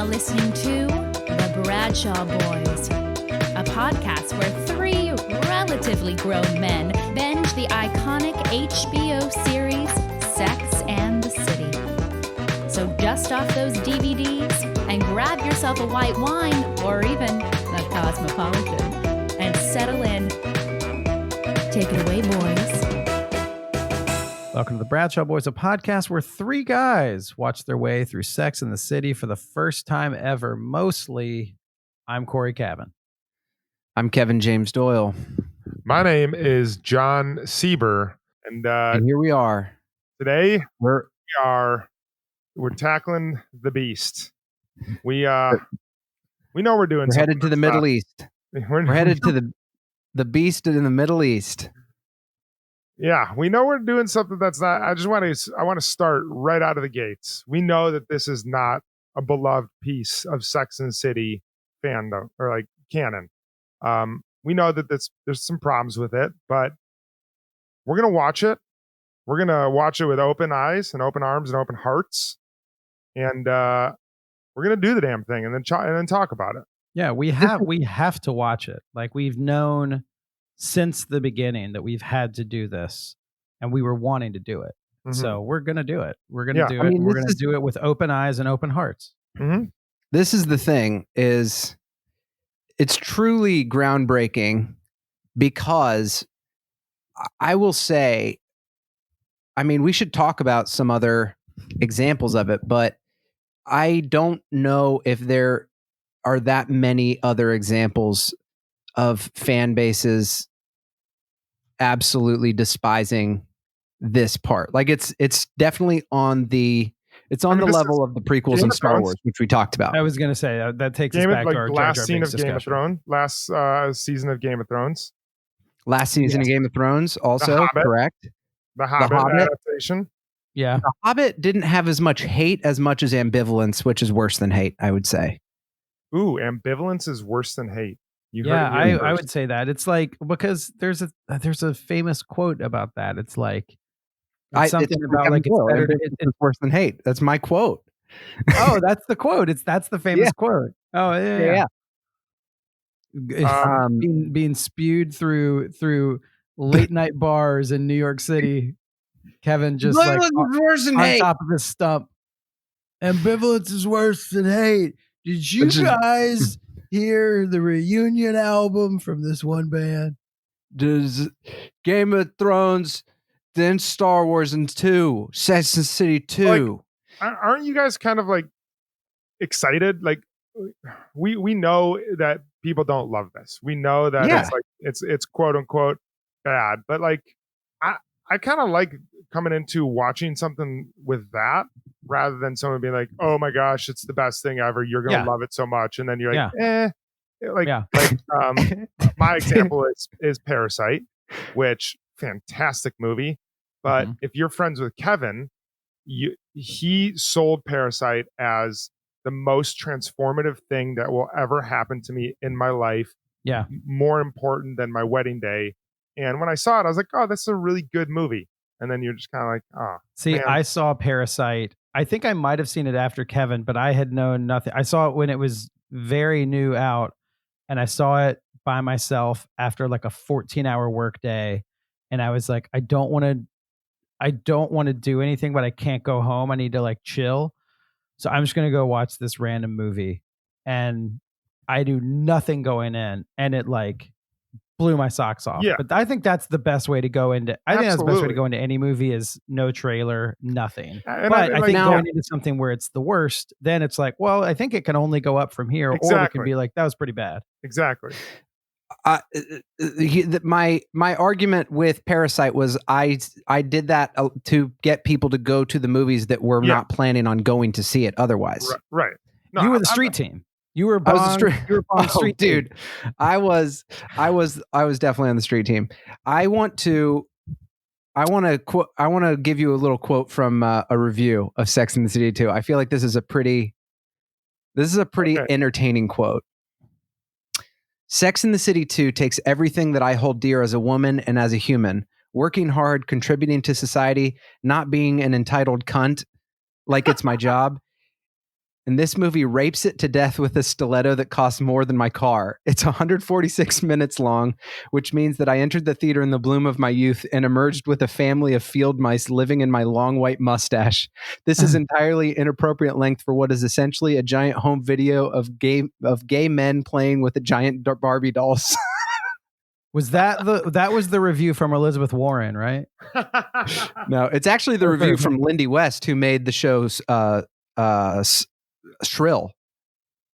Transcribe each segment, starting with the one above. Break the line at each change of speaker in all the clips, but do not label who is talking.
now listening to The Bradshaw Boys, a podcast where three relatively grown men binge the iconic HBO series Sex and the City. So dust off those DVDs and grab yourself a white wine or even a Cosmopolitan and settle in. Take it away, boys.
Welcome to the Bradshaw Boys, a podcast where three guys watch their way through Sex and the City for the first time ever. Mostly, I'm Cory Cavin.
I'm Kevin James Doyle.
My name is Jon Sieber, and
here we are.
Today we're tackling the beast. We know we're doing.
We're headed to the Middle East. We're headed to the beast in the Middle East.
Yeah, we know we're doing something that's not. I want to start right out of the gates. We know that this is not a beloved piece of Sex and the City fandom or like canon. We know that there's some problems with it, but we're gonna watch it. We're gonna watch it with open eyes and open arms and open hearts, and we're gonna do the damn thing and then talk about it.
Yeah, we have to watch it. Like, we've known since the beginning that we've had to do this, and we were wanting to do it. Mm-hmm. So we're gonna do it. We're gonna do it. We're gonna do it with open eyes and open hearts.
Mm-hmm.
This is the thing: is it's truly groundbreaking because I will say, I mean, we should talk about some other examples of it, but I don't know if there are that many other examples of fan bases absolutely despising this part. Like it's definitely on the level of the prequels and Star Wars, which we talked about.
I was going to say that takes us back to our
last scene of Game of Thrones, last season of Game of Thrones.
Last season of Game of Thrones, also correct.
The Hobbit adaptation.
Yeah,
The Hobbit didn't have as much hate as much as ambivalence, which is worse than hate, I would say.
Ooh, ambivalence is worse than hate.
I would say that. It's like, because there's a famous quote about that. It's like something about like it's better
it's worse than hate. That's my quote.
Oh, that's the quote. That's the famous quote. Oh yeah. Being spewed through late night bars in New York City. Kevin just like on top of his stump. Ambivalence is worse than hate. Did you guys hear the reunion album from this one band?
Does Game of Thrones, then Star Wars and 2, Sex and the City 2.
Like, aren't you guys kind of like excited? Like we know that people don't love this. We know that it's like it's quote unquote bad, but like I kind of like coming into watching something with that rather than someone being like, "Oh my gosh, it's the best thing ever. You're gonna love it so much," and then you're like, my example is Parasite, which fantastic movie. But if you're friends with Kevin, he sold Parasite as the most transformative thing that will ever happen to me in my life.
Yeah,
more important than my wedding day. And when I saw it, I was like, "Oh, this is a really good movie." And then you're just kind of like, "Oh."
See,
man.
I saw Parasite. I think I might have seen it after Kevin, but I had known nothing. I saw it when it was very new out, and I saw it by myself after like a 14-hour work day. And I was like, I don't want to do anything, but I can't go home. I need to like chill. So I'm just going to go watch this random movie. And I do nothing going in, and it like blew my socks off.
Yeah.
But I think that's the best way to go into. I think that's the best way to go into any movie is no trailer, nothing.
And
but I think going into something where it's the worst, then it's like, well, I think it can only go up from here, or it can be like, that was pretty bad.
Exactly.
My argument with Parasite was I did that to get people to go to the movies that were not planning on going to see it otherwise.
Right. No,
you were the street team. You were Bong, you were Bong street
dude. I was definitely on the street team. I want to give you a little quote from a review of Sex and the City 2. I feel like this is a pretty entertaining quote. Sex and the City 2 takes everything that I hold dear as a woman and as a human, working hard, contributing to society, not being an entitled cunt like it's my job. and this movie rapes it to death with a stiletto that costs more than my car. It's 146 minutes long, which means that I entered the theater in the bloom of my youth and emerged with a family of field mice living in my long white mustache. This is entirely inappropriate length for what is essentially a giant home video of gay men playing with a giant Barbie dolls.
Was that was the review from Elizabeth Warren, right?
No, it's actually the review from Lindy West, who made the show's Shrill.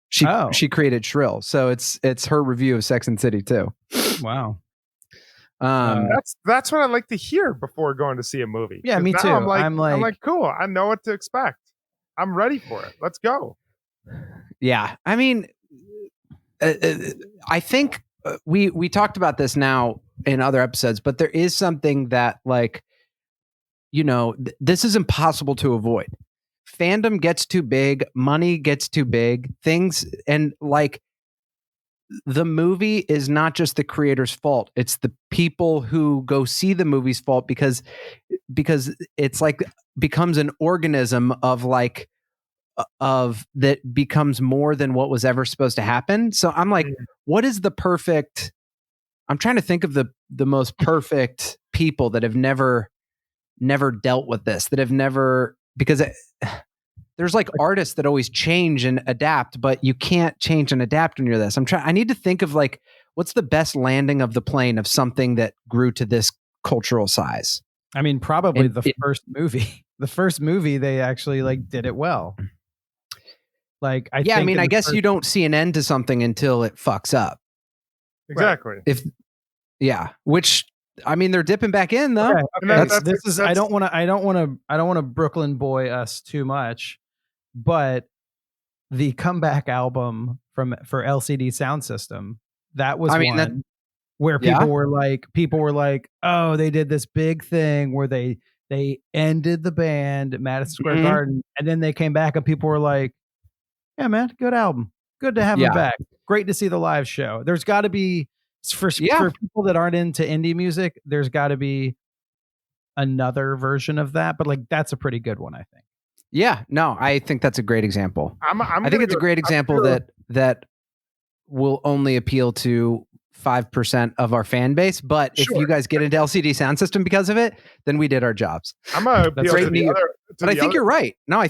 She created Shrill, so it's her review of Sex and the City too.
Wow.
That's what I like to hear before going to see a movie.
Yeah, me too.
I'm like, cool. I know what to expect. I'm ready for it. Let's go.
Yeah, I mean, I think we talked about this now in other episodes, but there is something that, like, this is impossible to avoid. Fandom gets too big, money gets too big, things, and like the movie is not just the creator's fault. It's the people who go see the movie's fault because it's like becomes an organism of that becomes more than what was ever supposed to happen. So I'm like, what is the perfect? I'm trying to think of the most perfect people that have never dealt with this, that have never, because there's like artists that always change and adapt, but you can't change and adapt when you're this. I need to think of like, what's the best landing of the plane of something that grew to this cultural size?
I mean, probably first movie. The first movie, they actually like did it well. Like, I
guess you don't see an end to something until it fucks up.
Exactly.
Which, I mean, they're dipping back in though.
Okay. I don't want to Brooklyn boy us too much, but the comeback album for LCD Sound System, that was where people were like, oh, they did this big thing where they ended the band at Madison Square Garden, and then they came back and people were like, yeah, man, good album. Good to have him back. Great to see the live show. There's got to be, for people that aren't into indie music, there's got to be another version of that. But like, that's a pretty good one, I think.
Yeah, no, I think that's a great example. I think it's a great example that will only appeal to 5% of our fan base. But if you guys get into LCD Sound System because of it, then we did our jobs.
I'm gonna appeal to the other.
But I think you're right. No,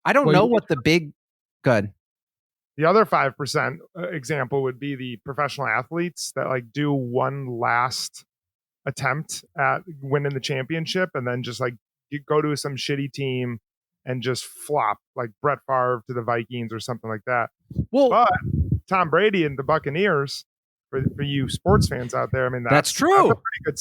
I don't know what the big. Good.
The other 5% example would be the professional athletes that like do one last attempt at winning the championship and then just like you go to some shitty team and just flop, like Brett Favre to the Vikings or something like that.
Well,
but Tom Brady and the Buccaneers, for you sports fans out there, I mean,
that's true.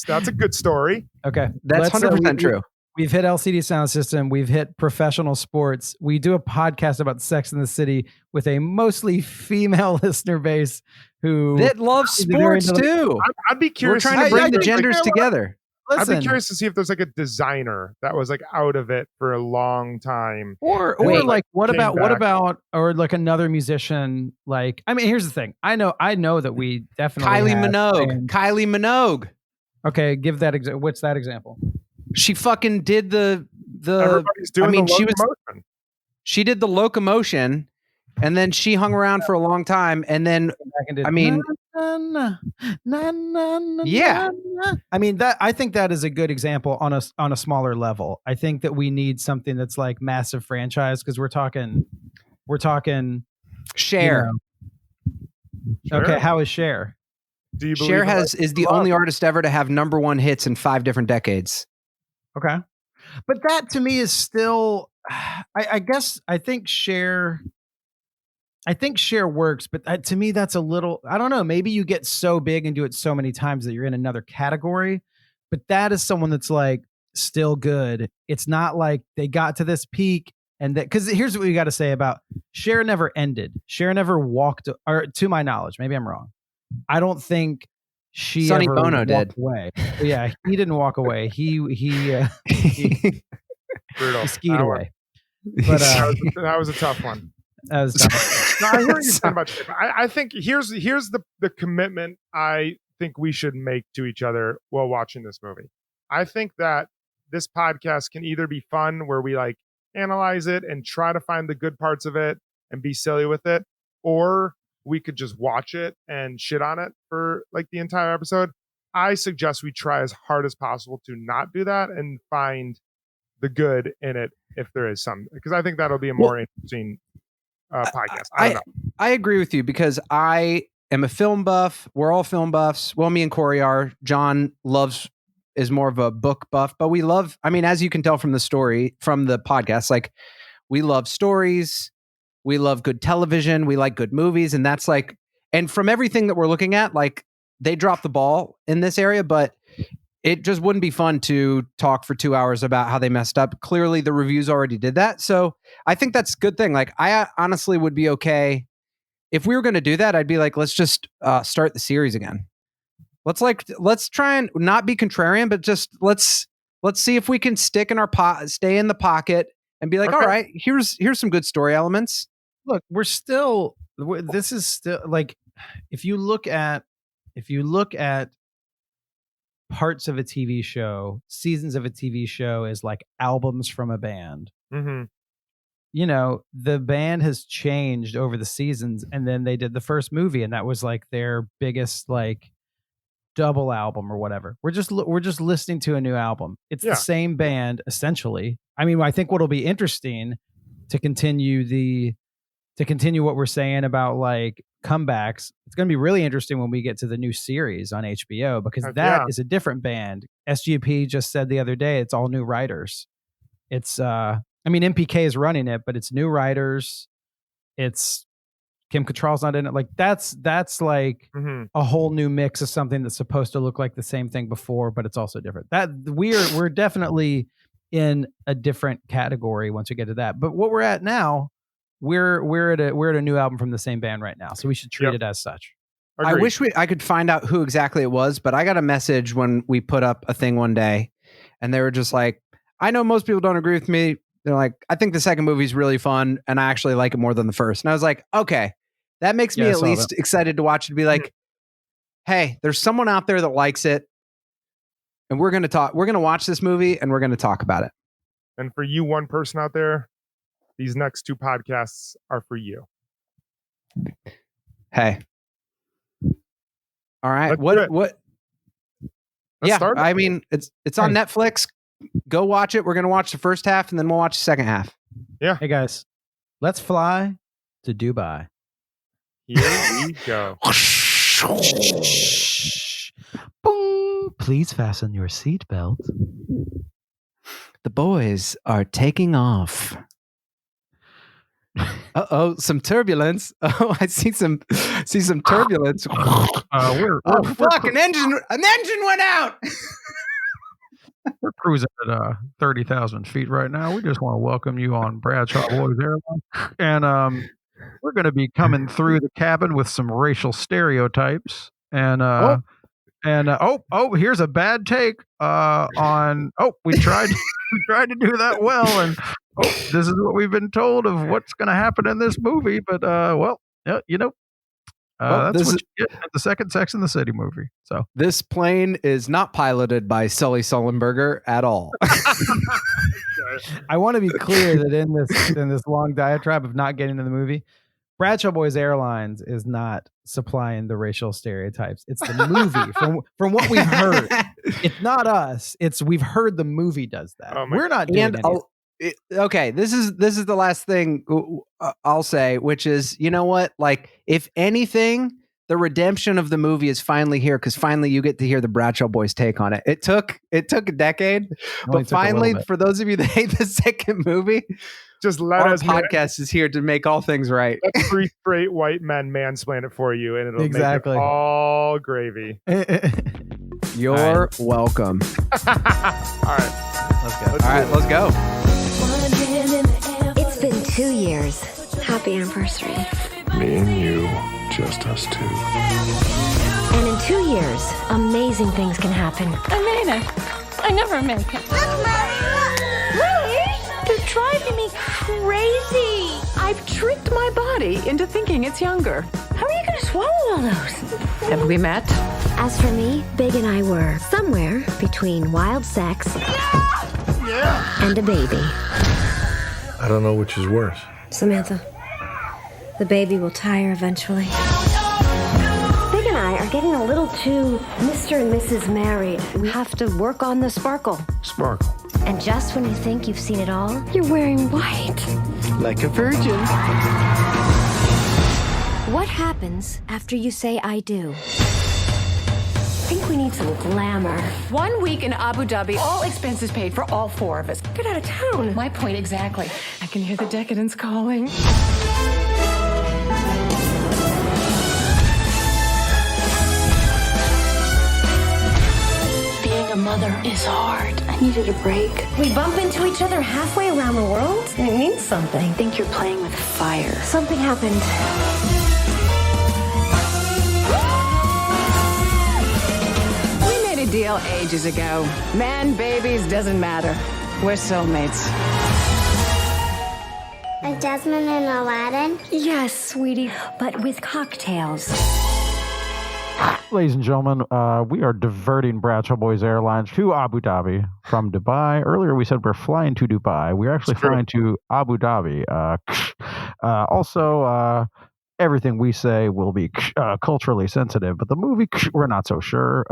That's a good story.
Okay,
that's 100% true.
We've hit LCD Sound System. We've hit professional sports. We do a podcast about Sex and the City with a mostly female listener base that
loves sports too.
I'd be curious.
We're trying to bring the genders together.
Listen, I'd be curious to see if there's like a designer that was like out of it for a long time,
or like what about like another musician? Like, I mean, here's the thing. I know that we definitely
Kylie Minogue.
Okay, give that what's that example?
She fucking did the.
Everybody's doing the locomotion.
She did the locomotion, and then she hung around for a long time, and then I mean, yeah.
I mean that. I think that is a good example on a smaller level. I think that we need something that's like massive franchise because we're talking
Cher.
Sure. Okay, how is Cher?
Do you
Cher is the only artist ever to have #1 hits in 5 different decades.
Okay. But that to me is still, I guess, I think Cher works, but to me, that's a little, I don't know, maybe you get so big and do it so many times that you're in another category, but that is someone that's like still good. It's not like they got to this peak and that, because here's what we got to say about Cher never ended. Cher never walked, or to my knowledge, maybe I'm wrong. I don't think
Sonny Bono did.
Away. Yeah, he didn't walk away. He skied away. But
that was a tough one.
That was tough.
No, I hear you saying about Cher. I think here's the commitment I think we should make to each other while watching this movie. I think that this podcast can either be fun where we like analyze it and try to find the good parts of it and be silly with it, or we could just watch it and shit on it for like the entire episode. I suggest we try as hard as possible to not do that and find the good in it if there is some, because I think that'll be a more interesting podcast.
I agree with you because I am a film buff. We're all film buffs. Well, me and Cory are. Jon is more of a book buff, but we love, I mean, as you can tell from the story, from the podcast, like we love stories. We love good television. We like good movies. And that's like, and from everything that we're looking at, like they dropped the ball in this area, but it just wouldn't be fun to talk for 2 hours about how they messed up. Clearly the reviews already did that. So I think that's a good thing. Like I honestly would be okay if we were going to do that. I'd be like, let's just start the series again. Let's try and not be contrarian, but just let's see if we can stay in the pocket and be like, all right, here's some good story elements.
Look, this is still like, if you look at parts of a TV show, seasons of a TV show is like albums from a band.
Mm-hmm.
You know, the band has changed over the seasons, and then they did the first movie, and that was like their biggest like double album or whatever. We're just listening to a new album. It's the same band essentially. I mean, I think what'll be interesting to continue what we're saying about like comebacks, it's going to be really interesting when we get to the new series on HBO, because that is a different band. SGP just said the other day, it's all new writers. It's, I mean, MPK is running it, but it's new writers. It's Kim Cattrall's not in it. Like that's like a whole new mix of something that's supposed to look like the same thing before, but it's also different. That we're definitely in a different category once we get to that. But what we're at now, we're at a new album from the same band right now, so we should treat it as such.
Agreed.
I wish I could find out who exactly it was, but I got a message when we put up a thing one day, and they were just like, I know most people don't agree with me. They're like, I think the second movie is really fun, and I actually like it more than the first. And I was like, okay, that makes me at least excited to watch it, to be like, hey, there's someone out there that likes it, and we're going to watch this movie, and we're going to talk about it.
And for you, one person out there, these next two podcasts are for you.
Hey. All right. What? Yeah. I mean, it's on Netflix. Go watch it. We're going to watch the first half, and then we'll watch the second half.
Yeah.
Hey guys, let's fly to Dubai.
Here we go.
Boom. Please fasten your seatbelt.
The boys are taking off. Uh-oh, some turbulence. Oh, I see some turbulence. An engine went out.
We're cruising at 30,000 feet right now. We just want to welcome you on Bradshaw Boys Airline. And we're going to be coming through the cabin with some racial stereotypes. And here's a bad take on. We tried to do that well, and this is what we've been told of what's going to happen in this movie. But that's what you get at the second Sex and the City movie. So
this plane is not piloted by Sully Sullenberger at all.
I want to be clear that in this long diatribe of not getting to the movie, Bradshaw Boys Airlines is not supplying the racial stereotypes. It's the movie. From what we've heard, it's not us. We've heard the movie does that. We're not doing anything.
Okay, this is the last thing I'll say, which is, you know what? Like, if anything, the redemption of the movie is finally here, because finally you get to hear the Bradshaw Boys take on it. It took a decade, but finally, for those of you that hate the second movie,
just let
our
us.
Podcast is here to make all things right.
Let 3 straight white men mansplain it for you, and it'll make it all gravy.
You're welcome.
All right,
let's go.
It's been 2 years. Happy anniversary.
Me and you, just us two.
And in 2 years, amazing things can happen.
I made it. I never make it.
Really? They're driving me crazy. I've tricked my body into thinking it's younger. How are you going to swallow all those? Have we met?
As for me, Big and I were somewhere between wild sex and a baby.
I don't know which is worse.
Samantha, the baby will tire eventually. Big and I are getting a little too Mr. and Mrs. Married. We have to work on the sparkle.
Sparkle.
And just when you think you've seen it all, you're wearing white.
Like a virgin.
What happens after you say I do? I think we need some glamour.
1 week in Abu Dhabi, all expenses paid for all 4 of us.
Get out of town.
My point exactly. I can hear the decadence calling. Being a mother is hard. I needed a break.
We bump into each other halfway around the world, and it means something.
I think you're playing with fire.
Something happened.
Deal ages ago. Man, babies, doesn't matter. We're soulmates.
Like Jasmine and Aladdin?
Yes, sweetie, but with cocktails.
Ladies and gentlemen, we are diverting Bradshaw Boys Airlines to Abu Dhabi from Dubai. Earlier, we said we're flying to Dubai. We're actually flying to Abu Dhabi. Also, everything we say will be culturally sensitive, but the movie, we're not so sure.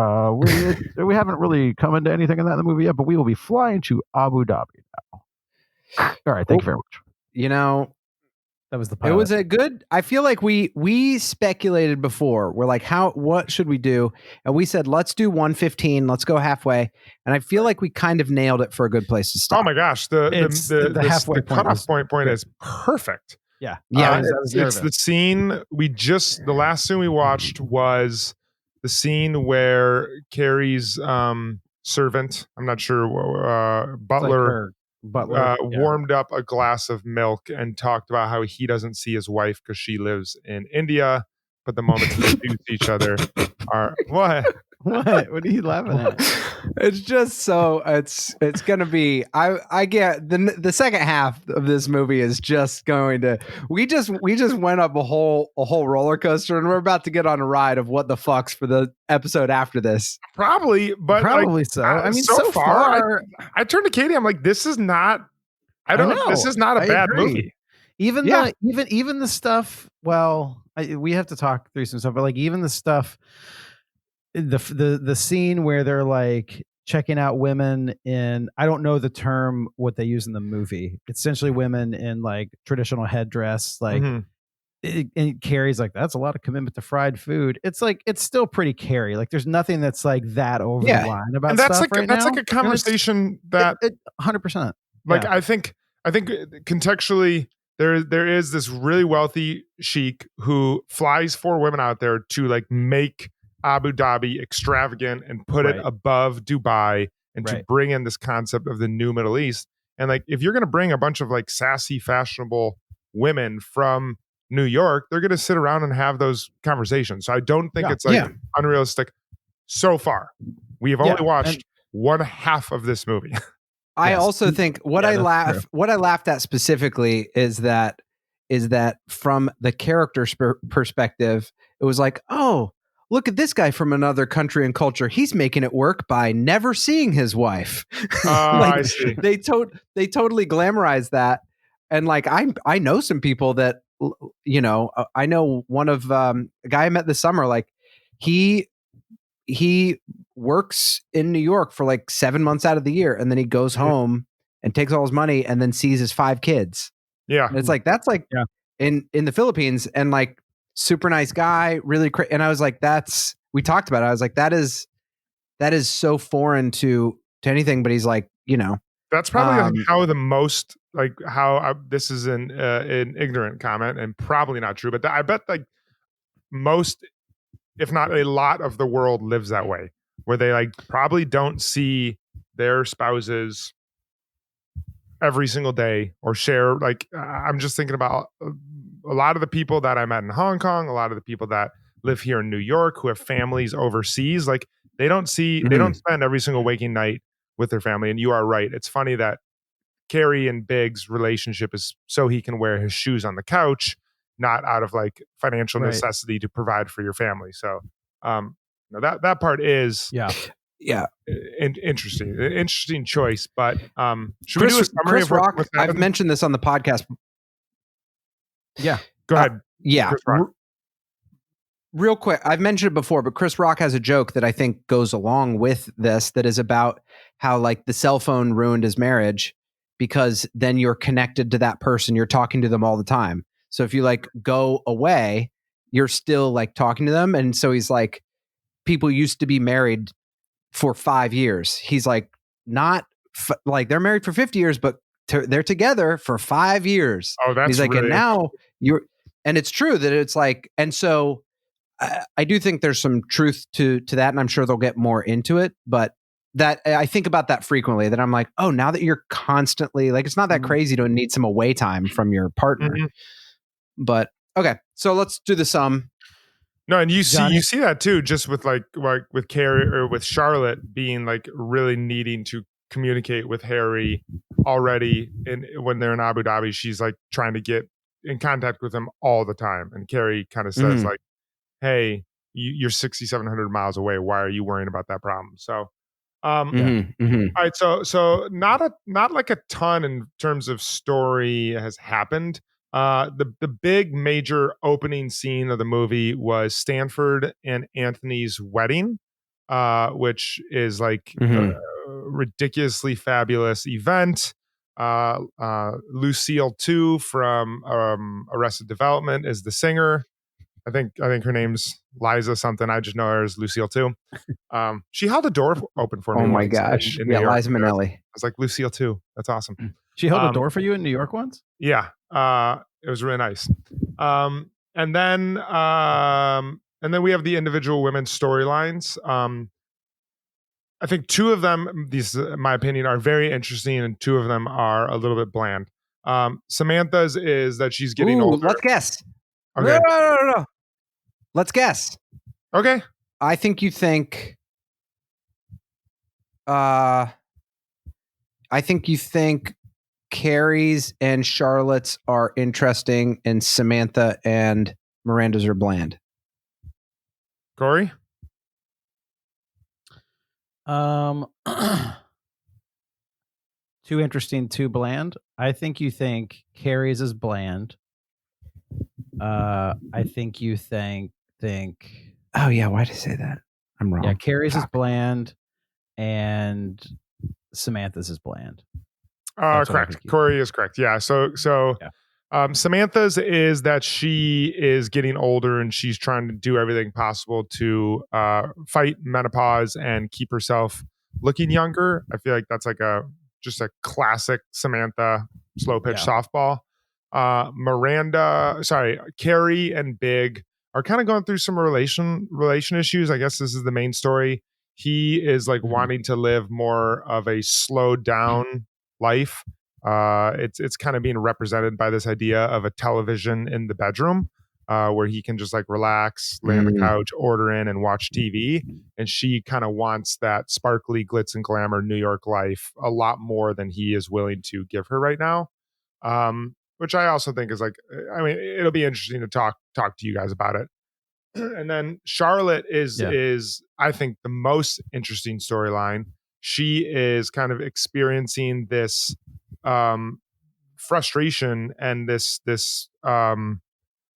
We haven't really come into anything in the movie yet, but we will be flying to Abu Dhabi now. All right, thank you very much.
You know,
That was the pilot.
it was a good. I feel like we speculated before. We're like, what should we do? And we said, let's do 115. Let's go halfway. And I feel like we kind of nailed it for a good place to stop.
Oh my gosh, the
halfway point
cutoff
was
point is perfect.
Yeah.
Yeah,
It's the scene the last scene we watched was the scene where Carrie's servant, I'm not sure, butler, warmed up a glass of milk and talked about how he doesn't see his wife because she lives in India, but the moments they do see each other are what?
What are you laughing at?
It's just so it's gonna be. I get the second half of this movie is just going to. We just went up a whole roller coaster, and we're about to get on a ride of what the fucks for the episode after this.
Probably, but
Probably so. I mean, so far,
I turned to Katie. I'm like, this is not. This is not a bad movie.
Even the stuff. Well, we have to talk through some stuff, but like even the stuff. The scene where they're like checking out women in, I don't know the term what they use in the movie. It's essentially women in like traditional headdress, like and Carrie's like, that's a lot of commitment to fried food. It's like it's still pretty Carrie. Like there's nothing that's like that over the line about
and that's
stuff
like that's
now.
like a conversation that
100%.
Like I think contextually there is this really wealthy sheik who flies 4 women out there to like make Abu Dhabi extravagant and put it above Dubai and to bring in this concept of the new Middle East. And like, if you're going to bring a bunch of like sassy, fashionable women from New York, they're going to sit around and have those conversations. So I don't think it's like unrealistic so far. We have only watched one half of this movie.
I also think what I laughed at specifically is that from the character perspective, it was like, oh, look at this guy from another country and culture. He's making it work by never seeing his wife.
I see.
They totally glamorize that. And like, I know some people that, you know, I know one of a guy I met this summer, like he works in New York for like 7 months out of the year. And then he goes home and takes all his money and then sees his 5 kids.
Yeah.
And it's like, that's like in the Philippines, and like, super nice guy, really and I was like, we talked about it. I was like, that is so foreign to anything, but he's like, you know,
that's probably how the most like how this is an ignorant comment and probably not true, but I bet like most, if not a lot of the world lives that way, where they like probably don't see their spouses every single day or share. Like I'm just thinking about a lot of the people that I met in Hong Kong, a lot of the people that live here in New York who have families overseas, like they don't spend every single waking night with their family. And you are right. It's funny that Carrie and Big's relationship is so he can wear his shoes on the couch, not out of like financial necessity to provide for your family. So that part is
Yeah.
Interesting choice. But should we
Chris,
do a summary
Chris
of what,
Rock,
what's
I've
happened?
mentioned this on the podcast.
Yeah.
Go ahead.
Yeah.
Chris Rock.
Real quick, I've mentioned it before, but Chris Rock has a joke that I think goes along with this that is about how like the cell phone ruined his marriage because then you're connected to that person. You're talking to them all the time. So if you like go away, you're still like talking to them. And so he's like, people used to be married for 5 years. He's like, not like they're married for 50 years, but they're together for 5 years.
Oh, that's
he's like,
really
and now and it's true that it's like, and so I do think there's some truth to that, and I'm sure they'll get more into it. But that I think about that frequently. That I'm like, oh, now that you're constantly like, it's not that crazy to need some away time from your partner.
Mhm.
But okay, so let's do the sum.
No, and you
Johnny?
see that too, just with like with Carrie or with Charlotte being like really needing to communicate with Harry already, and when they're in Abu Dhabi, she's like trying to get in contact with him all the time, and Carrie kind of says like, "Hey, you're 6,700 miles away. Why are you worrying about that problem?" So, all right, so not like a ton in terms of story has happened. The big major opening scene of the movie was Stanford and Anthony's wedding, which is like a ridiculously fabulous event. Lucille 2 from Arrested Development is the singer. I think her name's Liza something. I just know her as Lucille 2. She held a door open for me.
Oh my
once
gosh.
in New York.
Liza Minnelli.
I was like, Lucille 2. That's awesome.
She held a door for you in New York once?
Yeah. It was really nice. And then we have the individual women's storylines. I think two of them, these, in my opinion, are very interesting, and two of them are a little bit bland. Samantha's is that she's getting older.
Let's guess.
Okay.
No. Let's guess.
Okay.
I think you think. I think you think Carrie's and Charlotte's are interesting, and Samantha and Miranda's are bland.
Cory?
Too interesting, too bland. I think you think Carrie's is bland. I think you think.
Oh yeah, why did I say that? I'm wrong.
Yeah, Carrie's is bland, and Samantha's is bland.
Correct. Cory is correct. Yeah. So Samantha's is that she is getting older and she's trying to do everything possible to fight menopause and keep herself looking younger. I feel like that's like just a classic Samantha slow pitch softball. Carrie and Big are kind of going through some relation issues. I guess this is the main story. He is like wanting to live more of a slowed down life. It's kind of being represented by this idea of a television in the bedroom, where he can just like relax, lay on the couch, order in, and watch TV. And she kind of wants that sparkly glitz and glamour New York life a lot more than he is willing to give her right now. Which I also think is like, I mean, it'll be interesting to talk to you guys about it. And then Charlotte is I think the most interesting storyline. She is kind of experiencing this frustration and this kind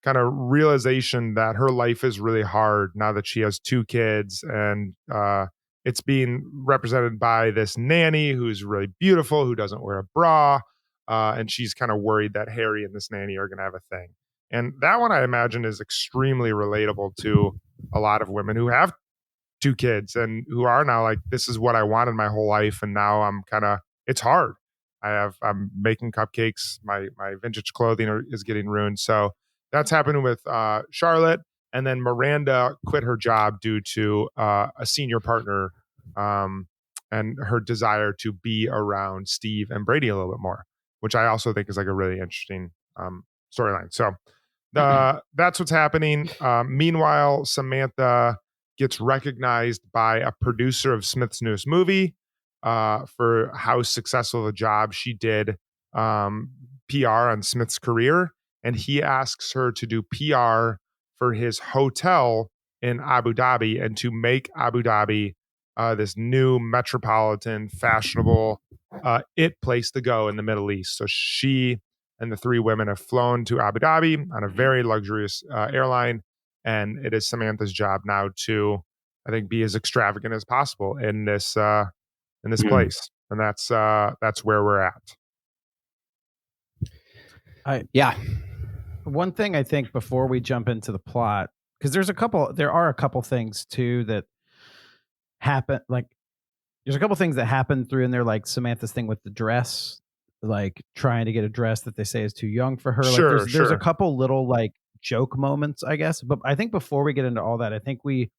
of realization that her life is really hard now that she has 2 kids, and it's being represented by this nanny who's really beautiful, who doesn't wear a bra, and she's kind of worried that Harry and this nanny are going to have a thing. And that one, I imagine, is extremely relatable to a lot of women who have 2 kids and who are now like, this is what I wanted my whole life, and now I'm it's hard. I'm making cupcakes. My vintage clothing is getting ruined. So that's happening with Charlotte. And then Miranda quit her job due to a senior partner and her desire to be around Steve and Brady a little bit more, which I also think is like a really interesting storyline. So that's what's happening. Meanwhile, Samantha gets recognized by a producer of Smith's newest movie for how successful of a job she did PR on Smith's career. And he asks her to do PR for his hotel in Abu Dhabi and to make Abu Dhabi this new metropolitan, fashionable it place to go in the Middle East. So she and the 3 women have flown to Abu Dhabi on a very luxurious airline, and it is Samantha's job now to, I think, be as extravagant as possible in this place, and that's where we're at.
One thing I think before we jump into the plot, because there are a couple things too that happen. Like, there's a couple things that happen through in there, like Samantha's thing with the dress, like trying to get a dress that they say is too young for her.
Sure,
like there's a couple little like joke moments, I guess. But I think before we get into all that, I think we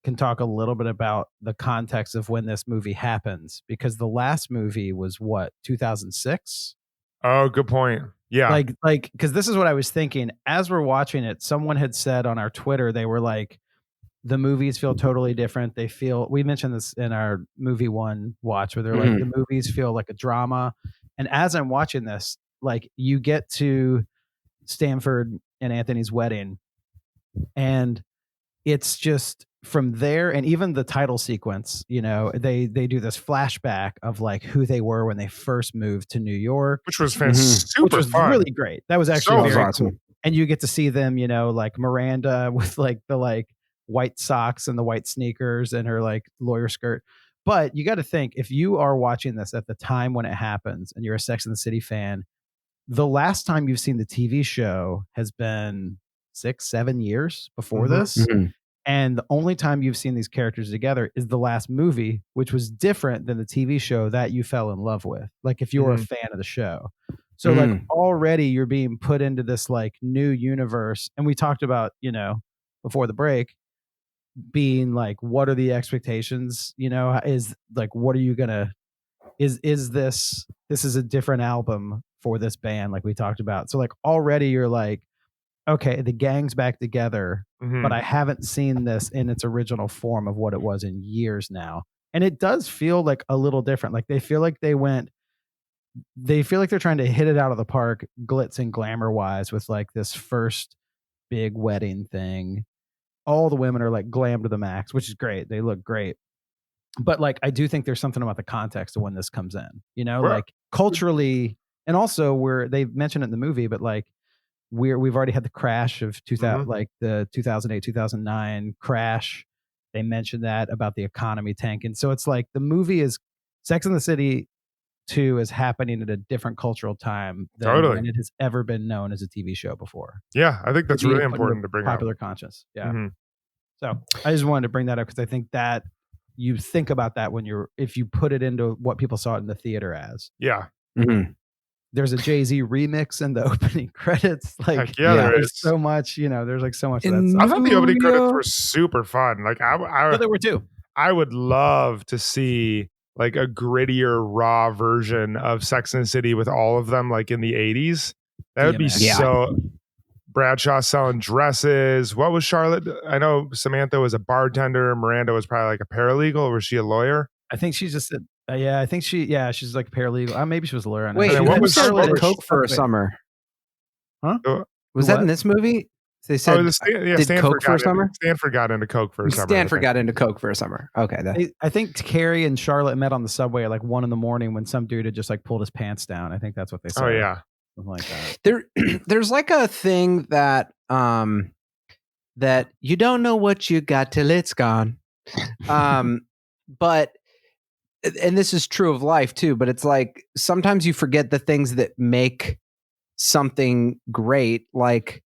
can talk a little bit about the context of when this movie happens, because the last movie was what, 2006?
Oh, good point. Yeah.
Like, because this is what I was thinking as we're watching it. Someone had said on our Twitter, they were like, the movies feel totally different. We mentioned this in our movie one watch, where they're like, the movies feel like a drama. And as I'm watching this, like, you get to Stanford and Anthony's wedding, and it's just from there, and even the title sequence, they do this flashback of like who they were when they first moved to New York,
which was super
which was
fun.
really great. That was actually very
awesome.
cool. And you get to see them, like Miranda with like the like white socks and the white sneakers and her like lawyer skirt. But you got to think, if you are watching this at the time when it happens and you're a Sex and the City fan, the last time you've seen the TV show has been 6-7 years before this. And the only time you've seen these characters together is the last movie, which was different than the TV show that you fell in love with. Like, if you're a fan of the show. So like already you're being put into this like new universe. And we talked about, before the break, being like, what are the expectations? Is like, what are you gonna, is this is a different album for this band, like we talked about. So like already you're like, okay, the gang's back together, but I haven't seen this in its original form of what it was in years now. And it does feel like a little different. Like they feel like they're trying to hit it out of the park, glitz and glamour wise, with like this first big wedding thing. All the women are like glam to the max, which is great. They look great. But like, I do think there's something about the context of when this comes in, like culturally, and also they've mentioned it in the movie, but like, we've already had the crash of 2000, like the 2008, 2009 crash. They mentioned that about the economy tanking. So it's like the movie is Sex and the City 2 is happening at a different cultural time than when it has ever been known as a TV show before.
Yeah, I think that's really important to bring up.
Popular conscience. Yeah. So I just wanted to bring that up because I think that you think about that if you put it into what people saw it in the theater as.
Yeah.
There's a Jay-Z remix in the opening credits. Like,
there's
so much, there's like so much of
I thought the opening credits were super fun. Like,
they were too.
I would love to see like a grittier, raw version of Sex and the City with all of them, like in the 80s. That would be so. Bradshaw selling dresses. What was Charlotte? I know Samantha was a bartender. Miranda was probably like a paralegal. Or was she a lawyer?
I think she just said, I think she's like a paralegal. Maybe she was a lawyer.
Wait, what was Charlotte Coke for a summer?
Huh?
Was that in this movie? They said did Coke for a summer?
Stanford got into Coke for a summer.
Stanford got into Coke for a summer. Okay.
I think Carrie and Charlotte met on the subway at like 1 a.m. when some dude had just like pulled his pants down. I think that's what they said.
Oh yeah.
Something like that.
There's like a thing that that you don't know what you got till it's gone. But and this is true of life too, but it's like sometimes you forget the things that make something great. Like,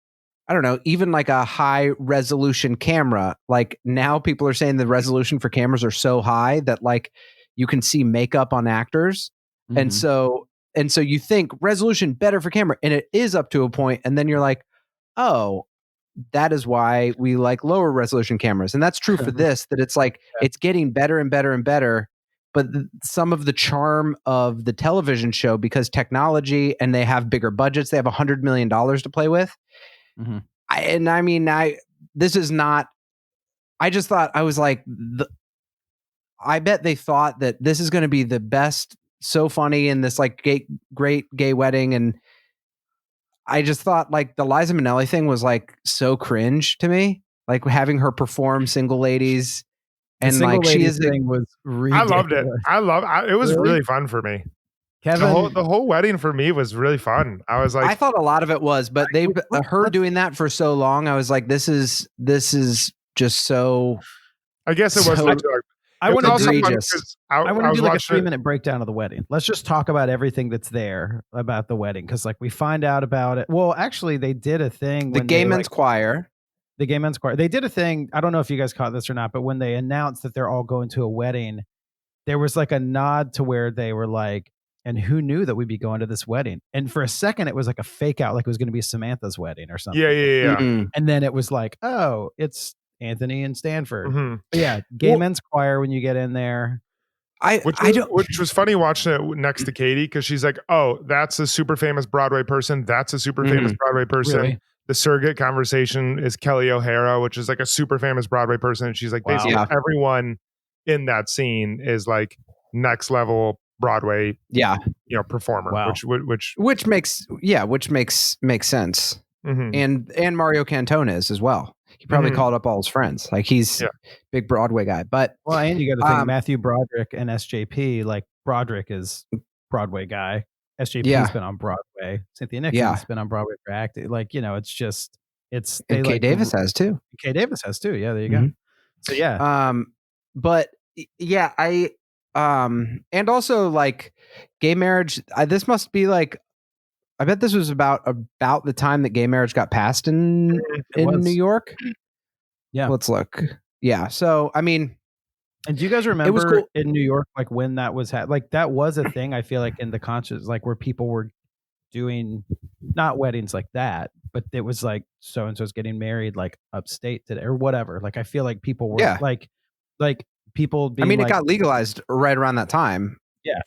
I don't know, even like a high resolution camera. Like now people are saying the resolution for cameras are so high that like you can see makeup on actors. And so you think resolution better for camera, and it is up to a point, and then you're like, oh, that is why we like lower resolution cameras. And that's true for this, that it's like it's getting better and better and better. But some of the charm of the television show, because technology and they have bigger budgets, they have $100 million to play with. This is not, I just thought, I was like, I bet they thought that this is going to be the best, so funny in this like great gay wedding. And I just thought like the Liza Minnelli thing was like so cringe to me, like having her perform Single Ladies And
single
like she
lady
is the,
thing was
I
ridiculous.
loved it. It was really fun for me.
Kevin,
The whole wedding for me was really fun. I was like,
I thought a lot of it was, but her doing that for so long, I was like, this is just so.
I guess it was.
So
I want to
egregious.
I want to do like a
watching
3-minute breakdown of the wedding. Let's just talk about everything that's there about the wedding, because like we find out about it. Well, actually, they did a thing.
The gay men's choir.
The gay men's choir. They did a thing. I don't know if you guys caught this or not, but when they announced that they're all going to a wedding, there was like a nod to where they were like, and who knew that we'd be going to this wedding? And for a second, it was like a fake out, like it was going to be Samantha's wedding or something.
Yeah.
Mm-hmm.
And then it was like, oh, it's Anthony and Stanford.
Mm-hmm.
But yeah, gay men's choir when you get in there.
Which was funny watching it next to Katie, because she's like, oh, that's a super famous Broadway person. That's a super famous Broadway person.
Really?
The surrogate conversation is Kelly O'Hara, which is like a super famous Broadway person. And she's like, basically everyone in that scene is like next level Broadway, performer.
Wow.
Which
makes sense.
Mm-hmm.
And Mario Cantone is as well. He probably called up all his friends. Like he's big Broadway guy. But
and you got to think Matthew Broderick and SJP. Like Broderick is Broadway guy. SJP's been on Broadway. Cynthia Nixon's been on Broadway for acting. Like, it's
and Kay Davis has too.
Kay Davis has too. Yeah, there you go. So yeah.
But yeah, and also like gay marriage. This must be like, I bet this was about the time that gay marriage got passed in New York.
Yeah,
let's look. Yeah, so I mean,
and do you guys remember in New York, like when that was like that was a thing? I feel like in the conscious, like where people were doing not weddings like that, but it was like so and so's getting married like upstate today or whatever. Like I feel like people were like people. Being
it got legalized right around that time.
Yeah,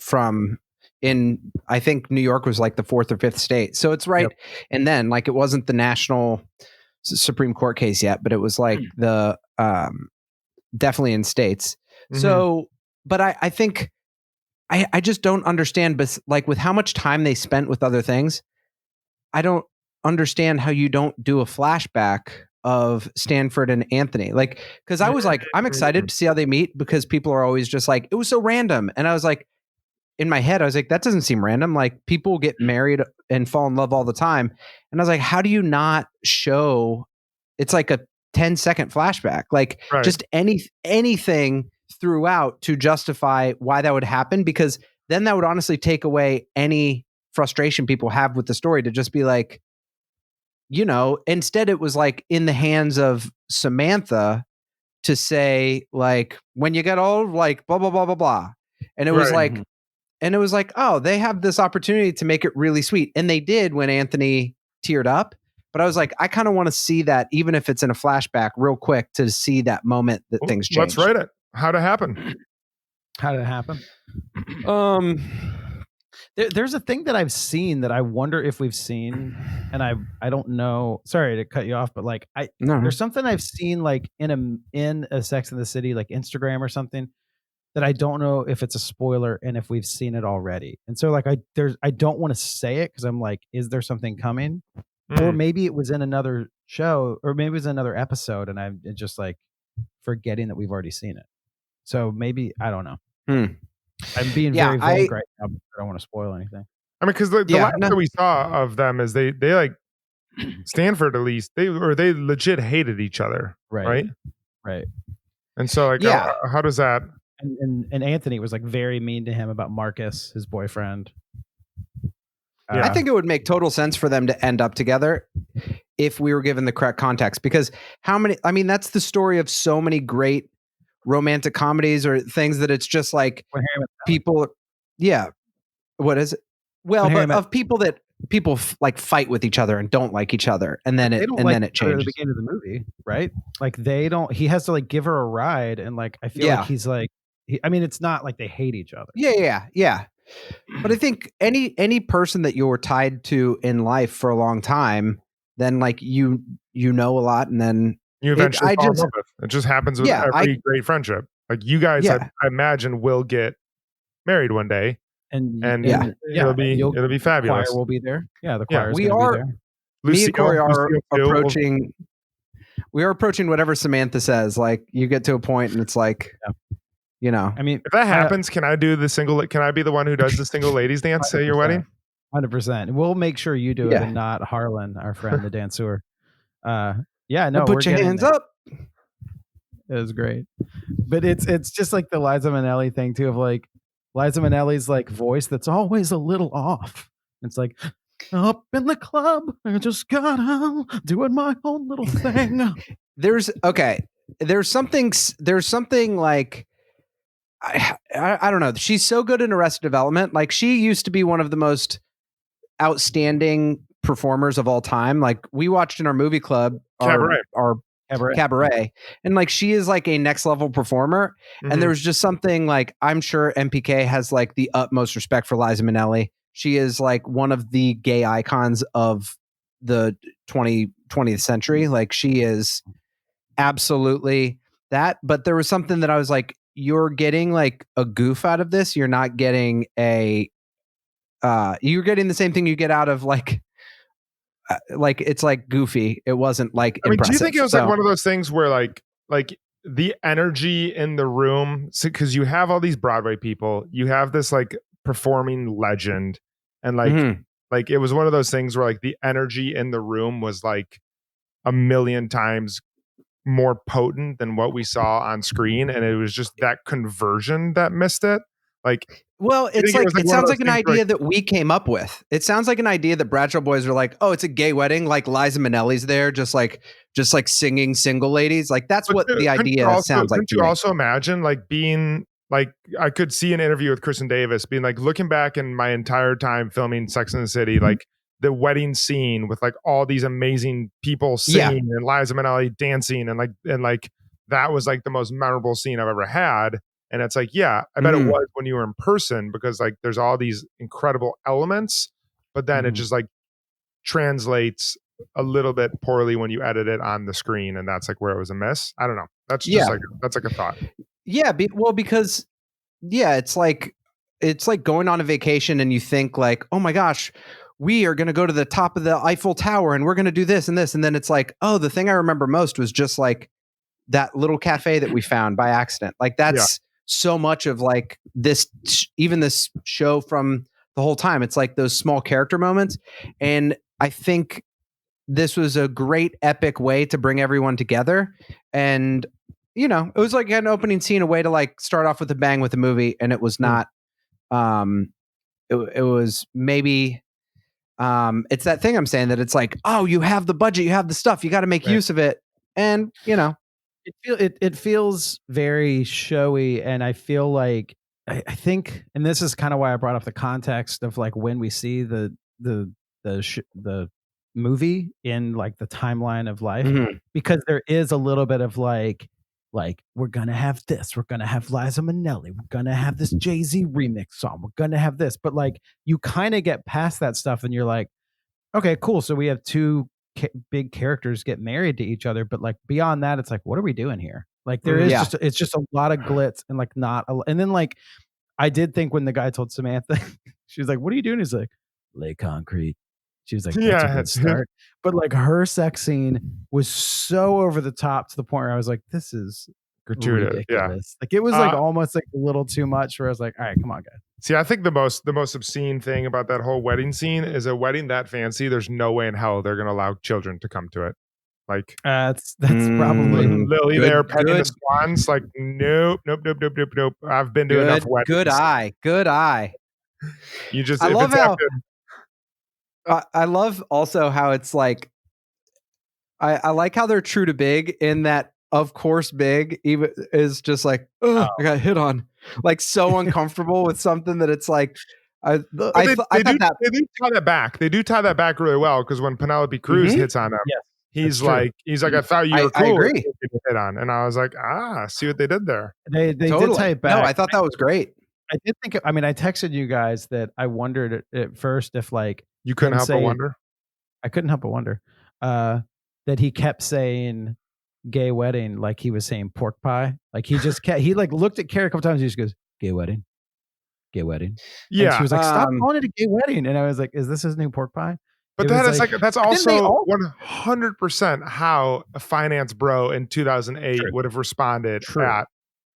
I think New York was like the 4th or 5th state. So it's right. Yep. And then like, it wasn't the national Supreme Court case yet, but it was like the, definitely in states. Mm-hmm. So, but I think I just don't understand, but like with how much time they spent with other things, I don't understand how you don't do a flashback of Stanford and Anthony. Like, cause I was like, I'm excited to see how they meet, because people are always just like, it was so random. And I was like, in my head, I was like, that doesn't seem random. Like people get married and fall in love all the time. And I was like, how do you not show, it's like a 10-second flashback, like just anything throughout to justify why that would happen? Because then that would honestly take away any frustration people have with the story, to just be like, instead it was like in the hands of Samantha to say like, when you get old, like blah, blah, blah, blah, blah. And it was like, and it was like, oh, they have this opportunity to make it really sweet. And they did when Anthony teared up. But I was like, I kind of want to see that, even if it's in a flashback real quick, to see that moment that things change.
Let's write it. How'd it happen?
How did it happen? There's a thing that I've seen that I wonder if we've seen, and I don't know. Sorry to cut you off, but like there's something I've seen like in a Sex and the City like Instagram or something, that I don't know if it's a spoiler and if we've seen it already. And so like I don't want to say it because I'm like, is there something coming? Or maybe it was in another show, or maybe it was another episode, and I'm just like forgetting that we've already seen it. So maybe, I don't know. I'm being very vague right now, but I don't want to spoil anything.
I mean, because the last that we saw of them is they like Stanford, at least they legit hated each other. Right. And so like, how does that?
And Anthony was like very mean to him about Marcus, his boyfriend.
I think it would make total sense for them to end up together if we were given the correct context, because that's the story of so many great romantic comedies or things, that it's just like people. Yeah. What is it? Well, but of people that like fight with each other and don't like each other. And then it changes.
At the beginning of the movie, right? Like he has to like give her a ride. And like, I feel like he's like, it's not like they hate each other.
Yeah. But I think any person that you're tied to in life for a long time, then like you know a lot, and then
you eventually fall in love with. It just happens with every great friendship. Like you guys, I imagine, will get married one day, and it'll be fabulous.
The choir will be there. Yeah, the choir.
We are. Me and Cory are approaching. we are approaching whatever Samantha says. Like you get to a point and it's like, you know,
I mean,
if that happens, can I be the one who does the single ladies dance at your wedding?
100%. We'll make sure you do it and not Harlan, our friend, the dancer. No,
put your hands up.
It was great. But it's just like the Liza Minnelli thing too, of like Liza Minnelli's like voice that's always a little off. It's like, up in the club, I just got out doing my own little thing.
There's something like I don't know. She's so good in Arrested Development. Like she used to be one of the most outstanding performers of all time. Like we watched in our movie club our Cabaret, and like she is like a next level performer. Mm-hmm. And there was just something like, I'm sure MPK has like the utmost respect for Liza Minnelli. She is like one of the gay icons of the 20th century. Like she is absolutely that. But there was something that I was like, you're getting like a goof out of this. You're not getting you're getting the same thing you get out of like it's like goofy. It wasn't like impressive.
Do you think it was like one of those things where like the energy in the room, because you have all these Broadway people, you have this like performing legend, and like it was one of those things where like the energy in the room was like a million times more potent than what we saw on screen, and it was just that conversion that missed it. Like,
well, it's like it sounds like an idea that we came up with. It sounds like an idea that Bradshaw Boys are like, oh, it's a gay wedding. Like Liza Minnelli's there, just like singing single ladies. Like that's what the idea sounds like.
Could you also imagine like being like, I could see an interview with Kristen Davis being like, looking back in my entire time filming Sex and the City, like the wedding scene with like all these amazing people singing and Liza Minnelli dancing, and like that was like the most memorable scene I've ever had. And it's like, I bet it was when you were in person, because like there's all these incredible elements, but then it just like translates a little bit poorly when you edit it on the screen, and that's like where it was a miss. I don't know. That's just that's like a thought.
Yeah, because it's like going on a vacation and you think like, oh my gosh, we are going to go to the top of the Eiffel Tower and we're going to do this and this, and then it's like, oh, the thing I remember most was just like that little cafe that we found by accident. Like that's so much of like this, even this show from the whole time. It's like those small character moments. And I think this was a great epic way to bring everyone together. And, you know, it was like an opening scene, a way to like start off with a bang with the movie. And it was not, it was maybe, it's that thing I'm saying that it's like, oh, you have the budget, you have the stuff, you got to make use of it. And, you know,
it feels very showy, and I feel like I think, and this is kind of why I brought up the context of like when we see the movie in like the timeline of life, because there is a little bit of like we're gonna have this, we're gonna have Liza Minnelli, we're gonna have this Jay-Z remix song, we're gonna have this, but like you kind of get past that stuff and you're like, okay, cool, so we have two big characters get married to each other, but like beyond that, it's like, what are we doing here? Like there is it's just a lot of glitz and like and then like I did think when the guy told Samantha, she was like, what are you doing? He's like, lay concrete. She was like, that's a good start. But like her sex scene was so over the top to the point where I was like, this is gratuitous. Like it was like almost like a little too much, where I was like, all right, come on, guys.
See, I think the most obscene thing about that whole wedding scene is a wedding that fancy. There's no way in hell they're going to allow children to come to it. Like
that's probably
Lily there petting the swans. Like nope. I've been to enough weddings.
Good eye.
You just,
I love how. I love also how it's like. I like how they're true to Big in that. Of course, Big even is just like, I got hit on, like so uncomfortable with something that it's like, they do
tie that back. They do tie that back really well, because when Penelope Cruz hits on him, he's like, I thought you were cool. I agree. Hit on, and I was like, see what they did there.
They totally did tie it back.
No, I thought that was great.
I did think. I mean, I texted you guys that I wondered at first if like
you couldn't help but wonder.
I couldn't help but wonder that he kept saying gay wedding like he was saying pork pie. Like he just kept, he like looked at Carrie a couple times, he just goes, gay wedding.
Yeah.
And she was like, stop calling it a gay wedding. And I was like, is this his new pork pie?
But
It was
that's
but then they
also
all-
100% how a finance bro in 2008
True.
would have responded
True.
at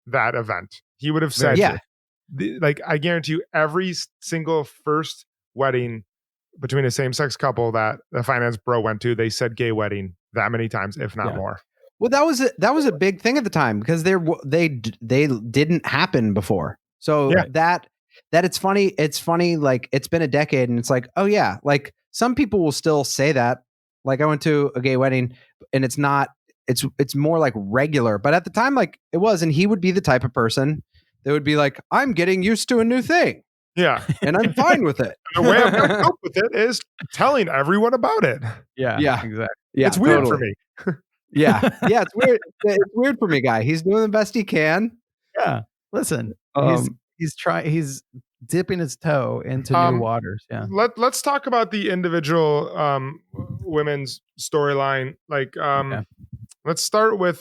that event. He would have
Very
said,
Yeah.
like, I guarantee you, every single first wedding between a same-sex couple that the finance bro went to, they said gay wedding that many times, if not
Yeah.
more.
Well, that was a big thing at the time because they didn't happen before. So
Yeah.
that it's funny. Like it's been a decade, and it's like, oh yeah, like some people will still say that. Like I went to a gay wedding, and it's more like regular. But at the time, like it was, and he would be the type of person that would be like, I'm getting used to a new thing,
Yeah.
and I'm fine with it.
And the way I'm going to cope with it is telling everyone about it.
Yeah.
Yeah.
Exactly.
Yeah,
It's weird
totally.
for me.
Yeah, it's weird. It's weird for me, guy. He's doing the best he can.
Yeah. Listen,
Um,
he's dipping his toe into new waters. Yeah.
Let's talk about the individual women's storyline. Like let's start with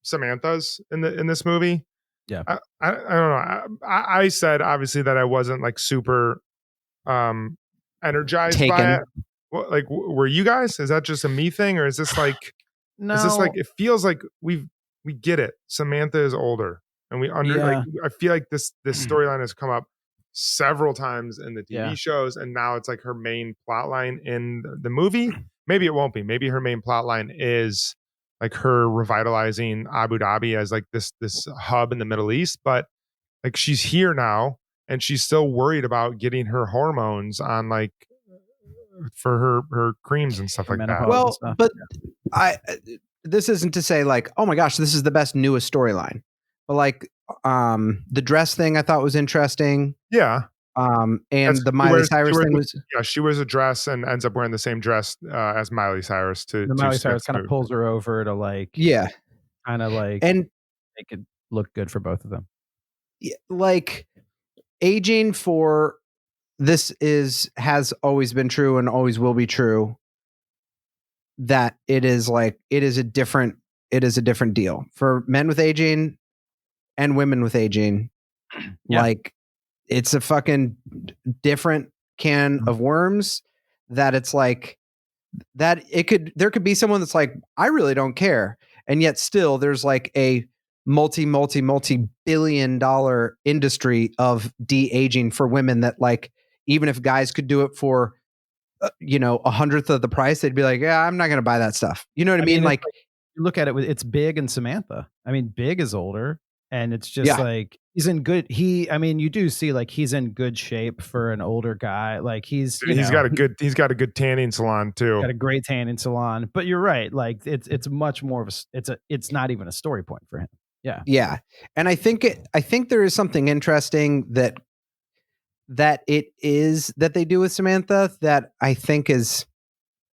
Samantha's in this movie.
Yeah.
I don't know. I said obviously that I wasn't like super energized by
Taken.
it. What, like were you guys? Is that just a me thing, or is this like
No.
is this like it feels like we get it. Samantha is older, and we like I feel like this storyline has come up several times in the TV shows, and now it's like her main plot line in the movie. Maybe it won't be. Maybe her main plot line is like her revitalizing Abu Dhabi as like this hub in the Middle East, but like she's here now and she's still worried about getting her hormones on like for her creams and stuff like that.
Well, but this isn't to say like, oh my gosh, this is the best newest storyline. But like the dress thing I thought was interesting.
Yeah.
And the Miley Cyrus thing was
she wears a dress and ends up wearing the same dress as Miley Cyrus to
Miley Cyrus kind of pulls her over to like kind of like
and
make it look good for both of them.
Like aging for this has always been true and always will be true. That it is a different deal for men with aging and women with aging.
Yeah.
Like it's a fucking different can of worms that it's like that there could be someone that's like, I really don't care. And yet still there's like a multi-billion-dollar industry of de-aging for women that like, even if guys could do it for, 100th of the price, they'd be like, yeah, I'm not going to buy that stuff. You know what I mean? Like
you look at it, it's Big and Samantha. I mean, Big is older and it's just like, he's in good. You do see like he's in good shape for an older guy. Like he's
got a good tanning salon too.
Got a great tanning salon. But you're right. Like it's much more of it's not even a story point for him. Yeah.
Yeah. And I think there is something interesting that it is that they do with Samantha that I think is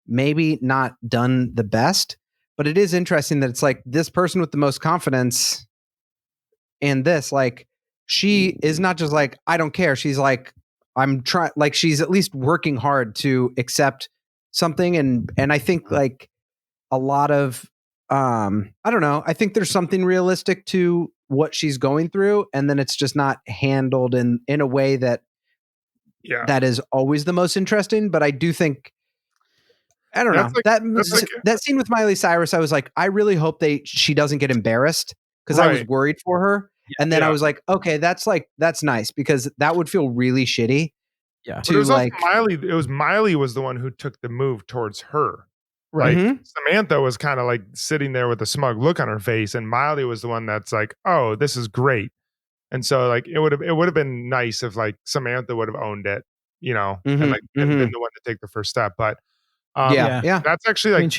maybe not done the best, but it is interesting that it's like this person with the most confidence in this, like she is not just like, I don't care. She's like, I'm trying, like she's at least working hard to accept something. And I think like a lot of, I don't know. I think there's something realistic to what she's going through. And then it's just not handled in a way that is always the most interesting. But I do think, I don't know, that scene with Miley Cyrus, I was like, I really hope she doesn't get embarrassed because I was worried for her. And then I was like, okay, that's nice because that would feel really shitty.
Yeah.
But it was like Miley was the one who took the move towards her. Right. Like Samantha was kind of like sitting there with a smug look on her face, and Miley was the one that's like, "Oh, this is great." And so, like, it would have been nice if like Samantha would have owned it, and like been the one to take the first step. But that's actually like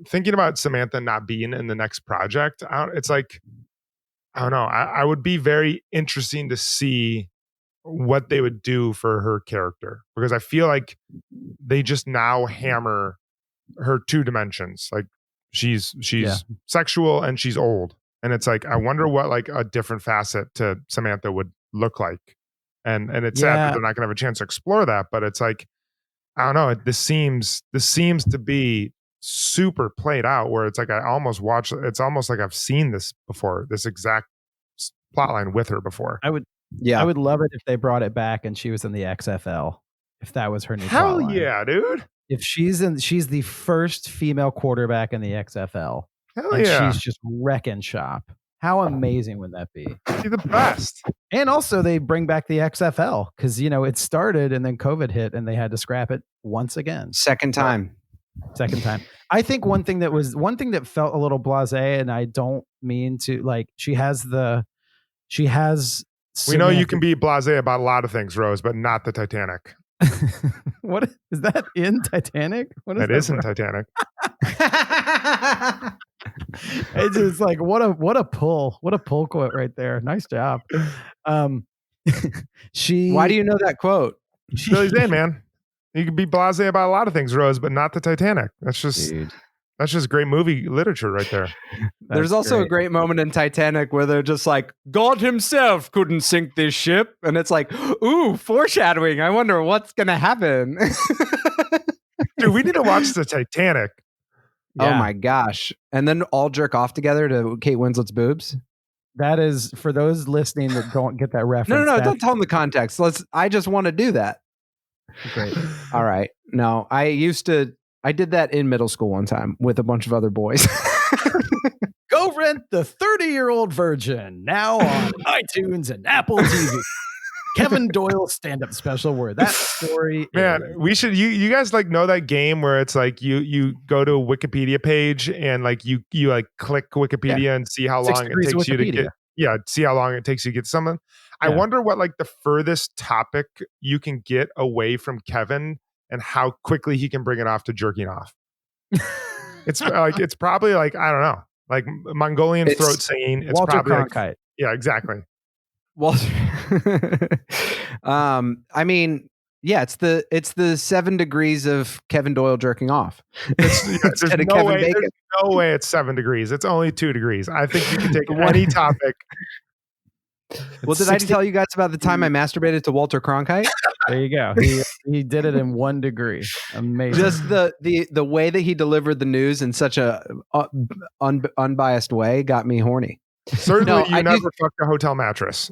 thinking about Samantha not being in the next project. It's like I don't know. I would be very interesting to see what they would do for her character because I feel like they just now hammer her two dimensions. Like she's sexual and she's old, and it's like I wonder what like a different facet to Samantha would look like, and it's sad that they're not gonna have a chance to explore that. But it's like I don't know. This seems to be super played out where it's like I almost watch. It's almost like I've seen this before. This exact plotline with her before.
I would love it if they brought it back and she was in the XFL. If that was her new
hell
plotline.
yeah, dude.
If she's the first female quarterback in the XFL.
Hell
and
yeah.
she's just wrecking shop. How amazing would that be?
She's the best.
And also they bring back the XFL because, it started and then COVID hit and they had to scrap it once again.
Second time.
I think one thing that felt a little blasé, and I don't mean to, like, she has
We know you can be blasé about a lot of things, Rose, but not the Titanic.
What is that in Titanic? What is
that is in Titanic.
It's just like what a pull quote right there. Nice job.
Why do you know that quote?
Billy Zane, man. You can be blasé about a lot of things, Rose, but not the Titanic. That's just great movie literature right there.
There's also a great moment in Titanic where they're just like, God himself couldn't sink this ship. And it's like, ooh, foreshadowing. I wonder what's going to happen.
Dude, we need to watch the Titanic.
Yeah. Oh my gosh. And then all jerk off together to Kate Winslet's boobs.
That is, for those listening that don't get that reference.
No, don't tell them the context. I just want to do that.
Great.
All right. No, I did that in middle school one time with a bunch of other boys.
Go rent the 30-year-old virgin now on iTunes and Apple TV. Kevin Doyle stand-up special where that story
we should you guys like know that game where it's like you go to a Wikipedia page and like you like click Wikipedia and see how long it takes you to get see how long it takes you to get someone. I wonder what like the furthest topic you can get away from Kevin and how quickly he can bring it off to jerking off. It's like it's probably like, I don't know, like Mongolian throat singing. It's
Walter
probably
Cronkite.
Like, yeah, exactly.
Walter. I mean, yeah, it's the 7 degrees of Kevin Doyle jerking off.
There's no way it's 7 degrees. It's only 2 degrees. I think you can take any topic.
Well, did I tell you guys about the time I masturbated to Walter Cronkite?
There you go. He did it in 1 degree. Amazing.
Just the way that he delivered the news in such a unbiased way got me horny.
Certainly, you never fucked a hotel mattress.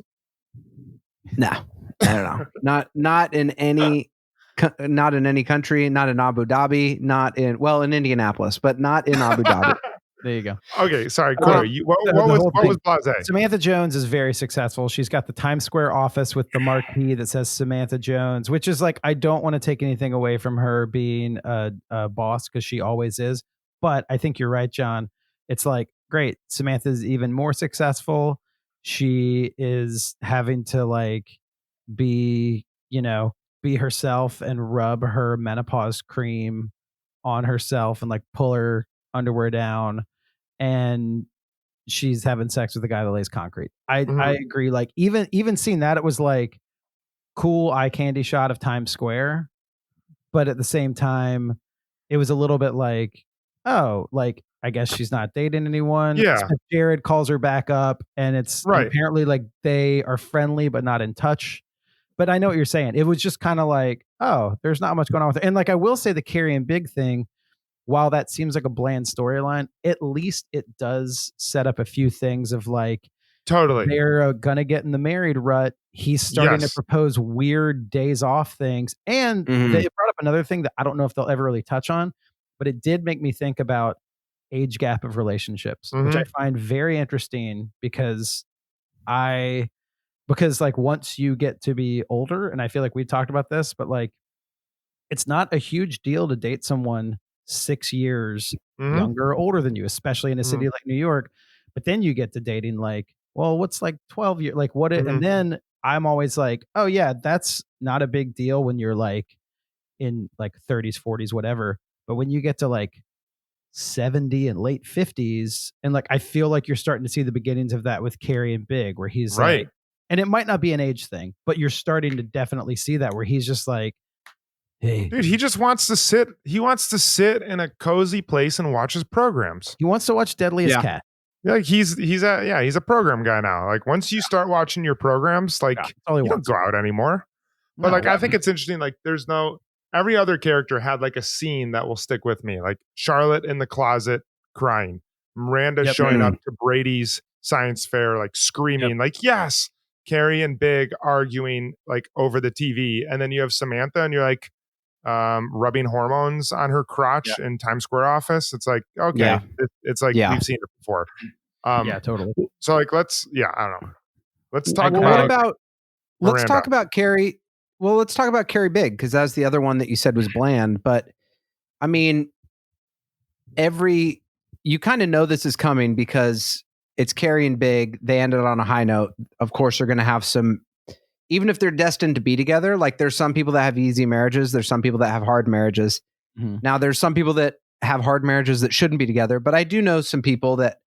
No, I don't know. Not in any country. Not in Abu Dhabi. In Indianapolis, but not in Abu Dhabi.
There you go.
Okay, sorry, Cory. What was blasé?
Samantha Jones is very successful. She's got the Times Square office with the marquee that says Samantha Jones, which is like, I don't want to take anything away from her being a boss because she always is. But I think you're right, John. It's like, great. Samantha's even more successful. She is having to like be herself and rub her menopause cream on herself and like pull her underwear down. And she's having sex with the guy that lays concrete. I agree. Like even seeing that, it was like cool eye candy shot of Times Square, but at the same time, it was a little bit like, oh, like I guess she's not dating anyone.
Yeah.
So Jared calls her back up, and it's apparently like they are friendly but not in touch. But I know what you're saying. It was just kind of like, oh, there's not much going on with it. And like I will say, the Carrie and Big thing, while that seems like a bland storyline, at least it does set up a few things of like,
totally,
they're gonna get in the married rut. He's starting to propose weird days off things. And they brought up another thing that I don't know if they'll ever really touch on, but it did make me think about age gap of relationships, which I find very interesting because like once you get to be older, and I feel like we talked about this, but like it's not a huge deal to date someone 6 years younger or older than you, especially in a city like New York. But then you get to dating like, well, what's like 12 years? Like what? And then I'm always like, oh yeah, that's not a big deal when you're like in like 30s, 40s, whatever. But when you get to like 70 and late 50s, and like I feel like you're starting to see the beginnings of that with Carrie and Big, where he's like, and it might not be an age thing, but you're starting to definitely see that where he's just like, hey,
dude, he just wants to sit. He wants to sit in a cozy place and watch his programs.
He wants to watch Deadliest Cat.
Yeah, like he's a program guy now. Like once you start watching your programs, like you don't go out anymore. But like I think it's interesting. Like there's every other character had like a scene that will stick with me. Like Charlotte in the closet crying, Miranda showing up to Brady's science fair, like screaming, like yes. Carrie and Big arguing like over the TV, and then you have Samantha, and you're like, rubbing hormones on her crotch in Times Square office. It's like, okay, it's like we've seen it before.
Yeah, totally.
So like, I don't know. Let's talk
Well,
about
what about let's
Miranda.
talk about Carrie. Well, let's talk about Carrie Big, because that's the other one that you said was bland. But I mean, you kind of know this is coming because it's Carrie and Big. They ended on a high note. Of course, they're going to have some, even if they're destined to be together. Like, there's some people that have easy marriages. There's some people that have hard marriages.
Mm-hmm.
Now, there's some people that have hard marriages that shouldn't be together. But I do know some people that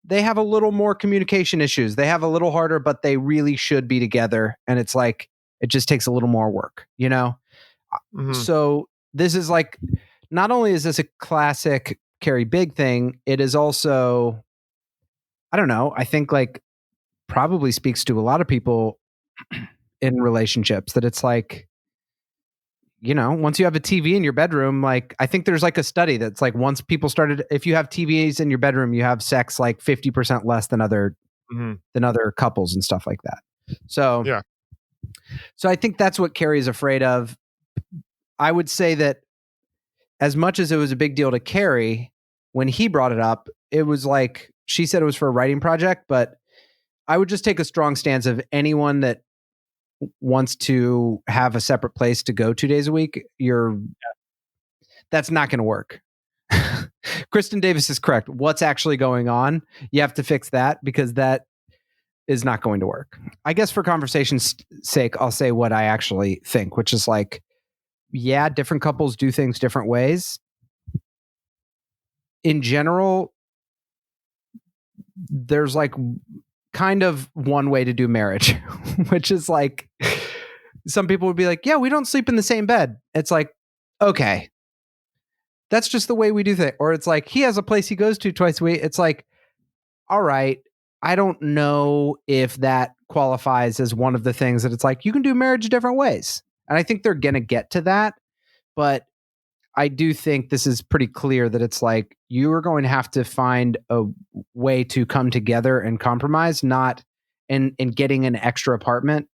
they have a little more communication issues. They have a little harder, but they really should be together. And it's like, it just takes a little more work, you know?
Mhm.
So this is like, not only is this a classic Carrie Big thing, it is also, I don't know, I think like probably speaks to a lot of people in relationships, that it's like, you know, once you have a TV in your bedroom, like, I think there's like a study that's like, once people started, if you have TVs in your bedroom, you have sex like 50% less than other couples and stuff like that. So,
yeah.
So I think that's what Carrie is afraid of. I would say that as much as it was a big deal to Carrie, when he brought it up, it was like, she said it was for a writing project, but I would just take a strong stance of anyone that wants to have a separate place to go 2 days a week. That's not going to work. Kristen Davis is correct. What's actually going on? You have to fix that, because that is not going to work. I guess for conversation's sake, I'll say what I actually think, which is like, yeah, different couples do things different ways. In general, there's like kind of one way to do marriage, which is like, some people would be like, yeah, we don't sleep in the same bed. It's like, okay, that's just the way we do things. Or it's like, he has a place he goes to twice a week. It's like, all right, I don't know if that qualifies as one of the things that it's like, you can do marriage different ways. And I think they're going to get to that. But I do think this is pretty clear that it's like, you are going to have to find a way to come together and compromise, not in getting an extra apartment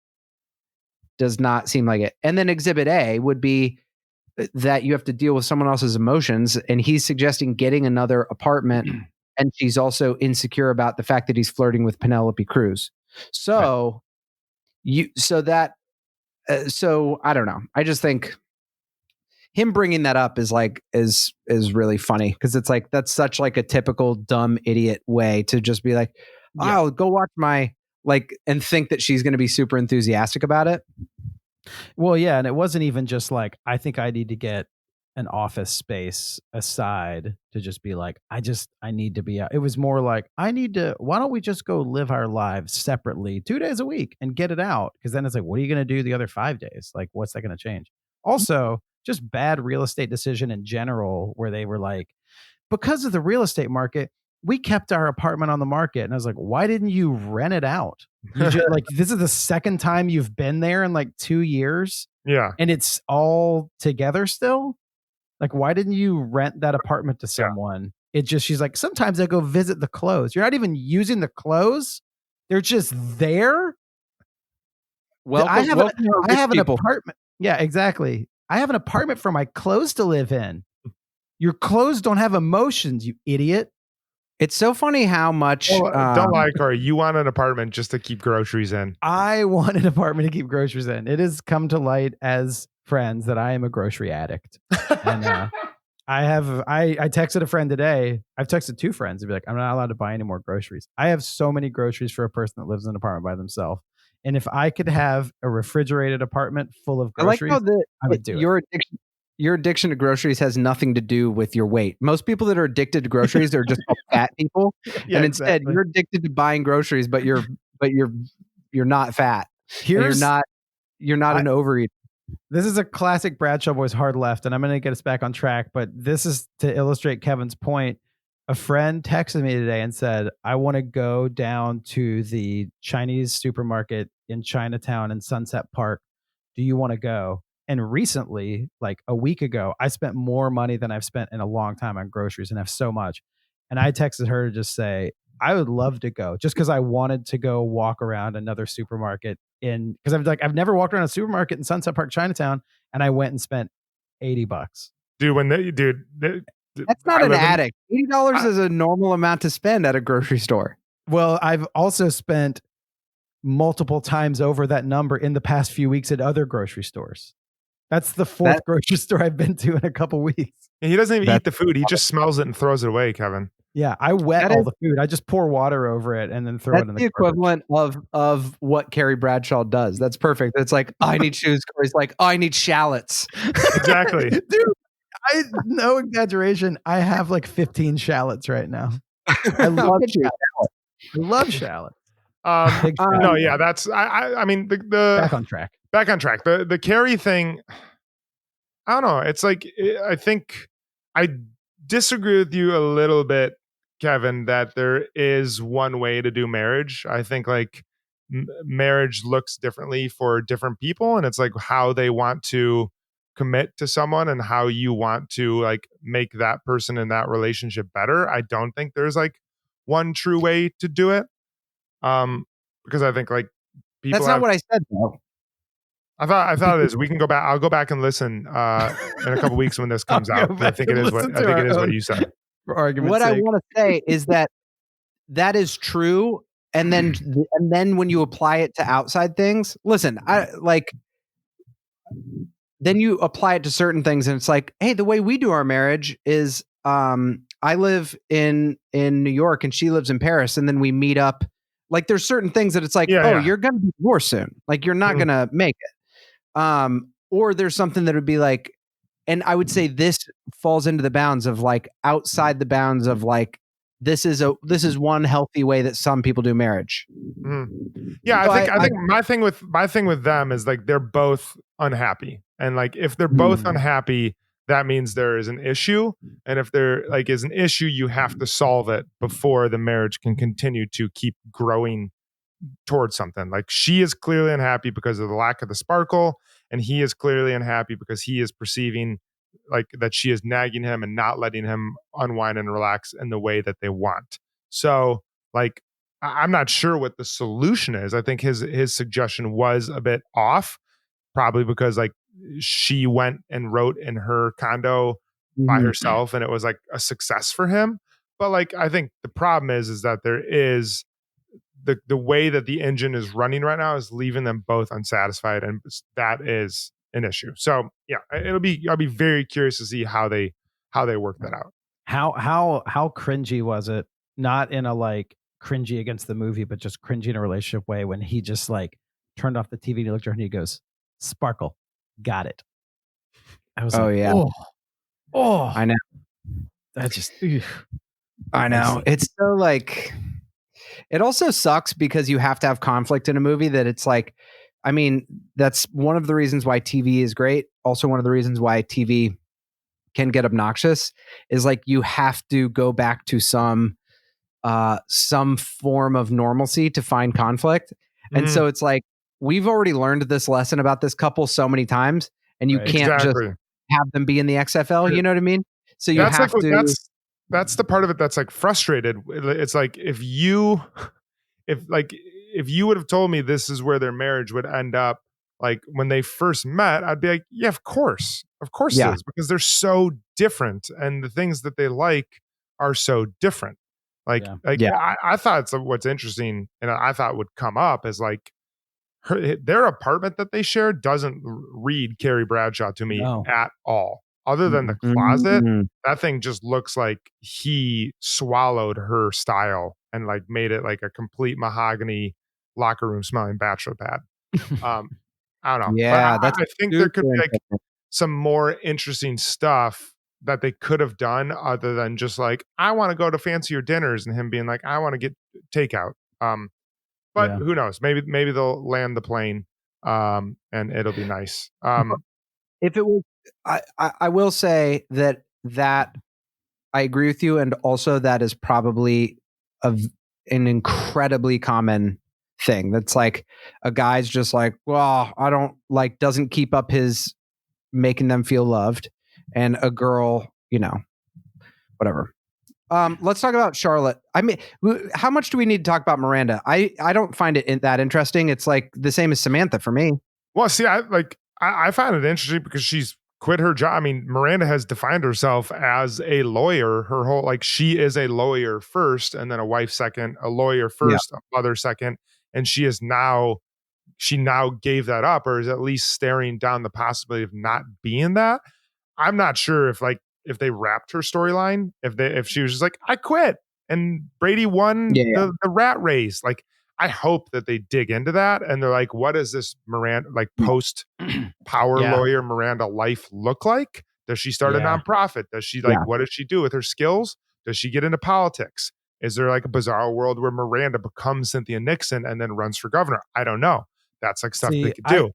does not seem like it. And then exhibit A would be that you have to deal with someone else's emotions. And he's suggesting getting another apartment. And she's also insecure about the fact that he's flirting with Penelope Cruz. So so I don't know. I just think him bringing that up is like, is really funny, because it's like, that's such like a typical dumb idiot way to just be like, oh, go watch my, like, and think that she's going to be super enthusiastic about it.
Well, yeah. And it wasn't even just like, I think I need to get an office space aside to just be like, I need to be out. It was more like, why don't we just go live our lives separately 2 days a week and get it out? Because then it's like, what are you going to do the other 5 days? Like, what's that going to change? Also, just bad real estate decision in general, where they were like, because of the real estate market, we kept our apartment on the market. And I was like, why didn't you rent it out? You just, like, this is the second time you've been there in like 2 years.
Yeah.
And it's all together still. Like, why didn't you rent that apartment to someone? She's like, sometimes I go visit the clothes. You're not even using the clothes. They're just there.
Well,
I have an apartment. Yeah, exactly. I have an apartment for my clothes to live in. Your clothes don't have emotions, you idiot.
It's so funny how much.
Don't lie, Cory. You want an apartment just to keep groceries in.
I want an apartment to keep groceries in. It has come to light as friends that I am a grocery addict. And I texted a friend today. I've texted 2 friends to be like, I'm not allowed to buy any more groceries. I have so many groceries for a person that lives in an apartment by themselves. And if I could have a refrigerated apartment full of groceries, I would do it.
Your addiction to groceries has nothing to do with your weight. Most people that are addicted to groceries are just fat people.
Yeah,
and instead you're addicted to buying groceries, but you're not fat. You're not an overeater.
This is a classic Bradshaw Boys hard left, and I'm going to get us back on track. But this is to illustrate Kevin's point. A friend texted me today and said, I want to go down to the Chinese supermarket in Chinatown in Sunset Park. Do you want to go? And recently, like a week ago, I spent more money than I've spent in a long time on groceries and have so much. And I texted her to just say, I would love to go, just because I wanted to go walk around another supermarket because I've never walked around a supermarket in Sunset Park, Chinatown. And I went and spent $80.
Dude,
That's not an addict. $80 is a normal amount to spend at a grocery store.
Well, I've also spent multiple times over that number in the past few weeks at other grocery stores. That's the fourth grocery store I've been to in a couple weeks.
And he doesn't even eat the food. He just smells it and throws it away, Kevin.
Yeah, I wet all the food. I just pour water over it and then throw it in the
That's the equivalent of what Carrie Bradshaw does. That's perfect. It's like, I need shoes. Corey's like, I need shallots.
Exactly.
Dude, no exaggeration. I have like 15 shallots right now. I love shallots. I love shallots.
No, yeah, that's I mean the
back on track.
The Carrie thing, I don't know. It's like I think I disagree with you a little bit, Kevin, that there is one way to do marriage. I think like marriage looks differently for different people, and it's like how they want to commit to someone and how you want to like make that person in that relationship better. I don't think there's like one true way to do it. Because I think like people.
That's not what I said though.
I thought it is. We can go back. I'll go back and listen in a couple weeks when this comes out. I think it is what you said.
For argument's
what
sake.
I want to say is that is true, and then when you apply it to outside things, listen, then you apply it to certain things, and it's like, hey, the way we do our marriage is, I live in New York and she lives in Paris, and then we meet up. Like there's certain things that it's like, you're going to be divorced soon. Like you're not going to make it. Or there's something that would be like, and I would say this falls into the bounds of like outside the bounds of like, this is one healthy way that some people do marriage.
Yeah. I think my thing with them is like, they're both unhappy. And like, if they're both unhappy, that means there is an issue. And if there like is an issue, you have to solve it before the marriage can continue to keep growing towards something. Like she is clearly unhappy because of the lack of the sparkle. And he is clearly unhappy because he is perceiving like that she is nagging him and not letting him unwind and relax in the way that they want. So like, I'm not sure what the solution is. I think his suggestion was a bit off, probably because like, she went and wrote in her condo by herself and it was like a success for him. But like, I think the problem is that there is the way that the engine is running right now is leaving them both unsatisfied. And that is an issue. So yeah, I'll be very curious to see how they work that out.
How cringy was it? Not in a like cringy against the movie, but just cringy in a relationship way when he just like turned off the TV and he looked at her and he goes, "Sparkle. Got it." I was like,
yeah.
Oh,
I know.
That just,
I know. It's so like, it also sucks because you have to have conflict in a movie that it's like, I mean, that's one of the reasons why TV is great. Also one of the reasons why TV can get obnoxious is like, you have to go back to some form of normalcy to find conflict. And so it's like, we've already learned this lesson about this couple so many times, and you can't just have them be in the XFL. You know what I mean? So you have to.
That's the part of it that's like frustrated. It's like if you would have told me this is where their marriage would end up, like when they first met, I'd be like, yeah, of course it is, because they're so different, and the things that they like are so different. I thought what's interesting, and I thought would come up is like. Their apartment that they share doesn't read Carrie Bradshaw to me at all. Other than the closet, that thing just looks like he swallowed her style and like made it like a complete mahogany locker room smelling bachelor pad. I don't know.
Yeah,
I think there could be like some more interesting stuff that they could have done other than just like, I want to go to fancier dinners, and him being like, I want to get takeout. But who knows? Maybe they'll land the plane, and it'll be nice.
If it was, I will say that I agree with you, and also that is probably an incredibly common thing. That's like a guy's just like, well, I don't like, doesn't keep up his making them feel loved, and a girl, whatever. Let's talk about Charlotte. I mean, how much do we need to talk about Miranda? I don't find it that interesting. It's like the same as Samantha for me.
Well, see, I find it interesting because she's quit her job. I mean, Miranda has defined herself as a lawyer. Her whole, like, she is a lawyer first, and then a wife second, a lawyer first, a mother second. And she now gave that up, or is at least staring down the possibility of not being that. I'm not sure if they wrapped her storyline, if she was just like, I quit and Brady won the rat race. Like, I hope that they dig into that and they're like, what does this Miranda, like, post power lawyer Miranda life look like? Does she start a nonprofit? Does she what does she do with her skills? Does she get into politics? Is there like a bizarre world where Miranda becomes Cynthia Nixon and then runs for governor? I don't know. That's like stuff they could do.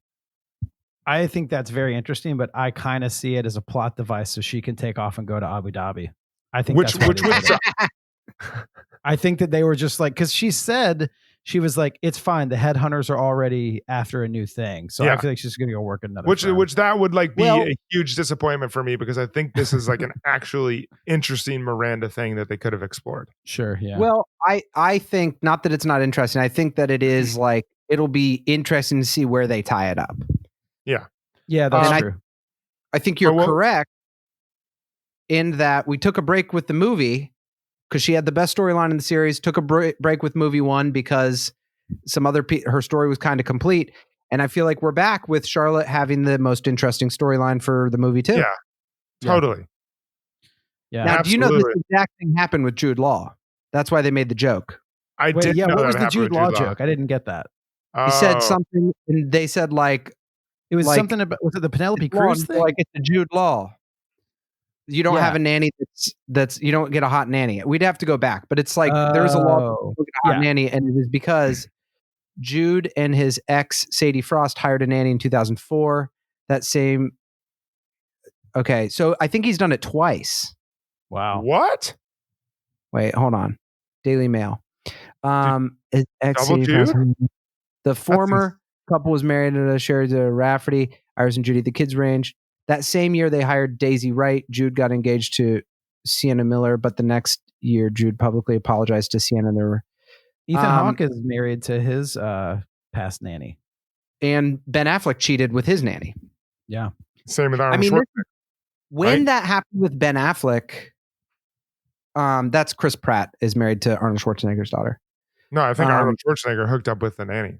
I think that's very interesting, but I kind of see it as a plot device so she can take off and go to Abu Dhabi. I think I think that they were just like, because she said, she was like, it's fine. The headhunters are already after a new thing. So I feel like she's going to go work another
Which that would like be a huge disappointment for me, because I think this is like an actually interesting Miranda thing that they could have explored.
Sure. Yeah.
Well, I think not that it's not interesting. I think that it is like, it'll be interesting to see where they tie it up.
Yeah.
Yeah, that's true.
I think you're correct in that we took a break with the movie because she had the best storyline in the series, took a break with movie 1 because some other her story was kind of complete. And I feel like we're back with Charlotte having the most interesting storyline for the movie too.
Yeah, totally.
Yeah.
Now,
absolutely.
do you know this exact thing happened with Jude Law? That's why they made the joke.
I did.
Yeah.
Know
What was
that
the Jude Law
with
joke? I didn't get that.
He said something, and they said like
it was
like,
something about, was it the Penelope Cruz thing?
Like, it's a Jude Law. You don't have a nanny that's you don't get a hot nanny. We'd have to go back, but it's like there's a law for a hot nanny, and it is because Jude and his ex Sadie Frost hired a nanny in 2004. That same. Okay, so I think he's done it twice.
Wow.
What?
Wait, hold on. Daily Mail. His ex
Double
Sadie Frost,
Jude?
the former couple was married to Sherry Rafferty, Iris and Judy, the kids range. That same year, they hired Daisy Wright. Jude got engaged to Sienna Miller, but the next year, Jude publicly apologized to Sienna.
Ethan Hawke is married to his past nanny.
And Ben Affleck cheated with his nanny.
Yeah.
Same with Arnold Schwarzenegger.
When that happened with Ben Affleck, that's Chris Pratt is married to Arnold Schwarzenegger's daughter.
No, I think Arnold Schwarzenegger hooked up with the nanny.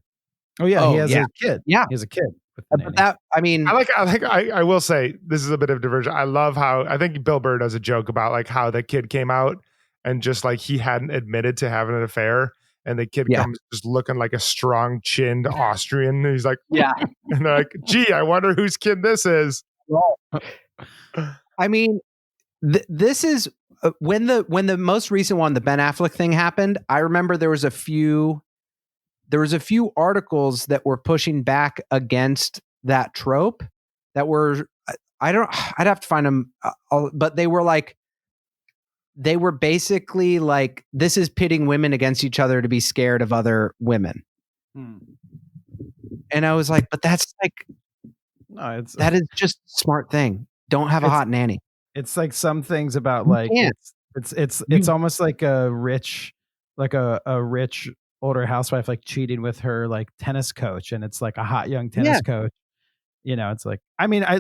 Oh yeah, he has a kid.
Yeah,
he has a kid.
But that, I mean,
I will say this is a bit of diversion. I love how I think Bill Burr does a joke about like how the kid came out and just like he hadn't admitted to having an affair, and the kid comes just looking like a strong chinned Austrian. And he's like,
yeah,
and they're like, gee, I wonder whose kid this is.
I mean, this is when the most recent one, the Ben Affleck thing happened. I remember there was a few articles that were pushing back against that trope that were, I'd have to find them, but they were basically like, this is pitting women against each other to be scared of other women. And I was like, but that's like,
no,
that is just a smart thing. Don't have a hot nanny.
It's like some things about like, it's almost like a rich older housewife like cheating with her like tennis coach, and it's like a hot young tennis coach. You know, it's like, I mean, I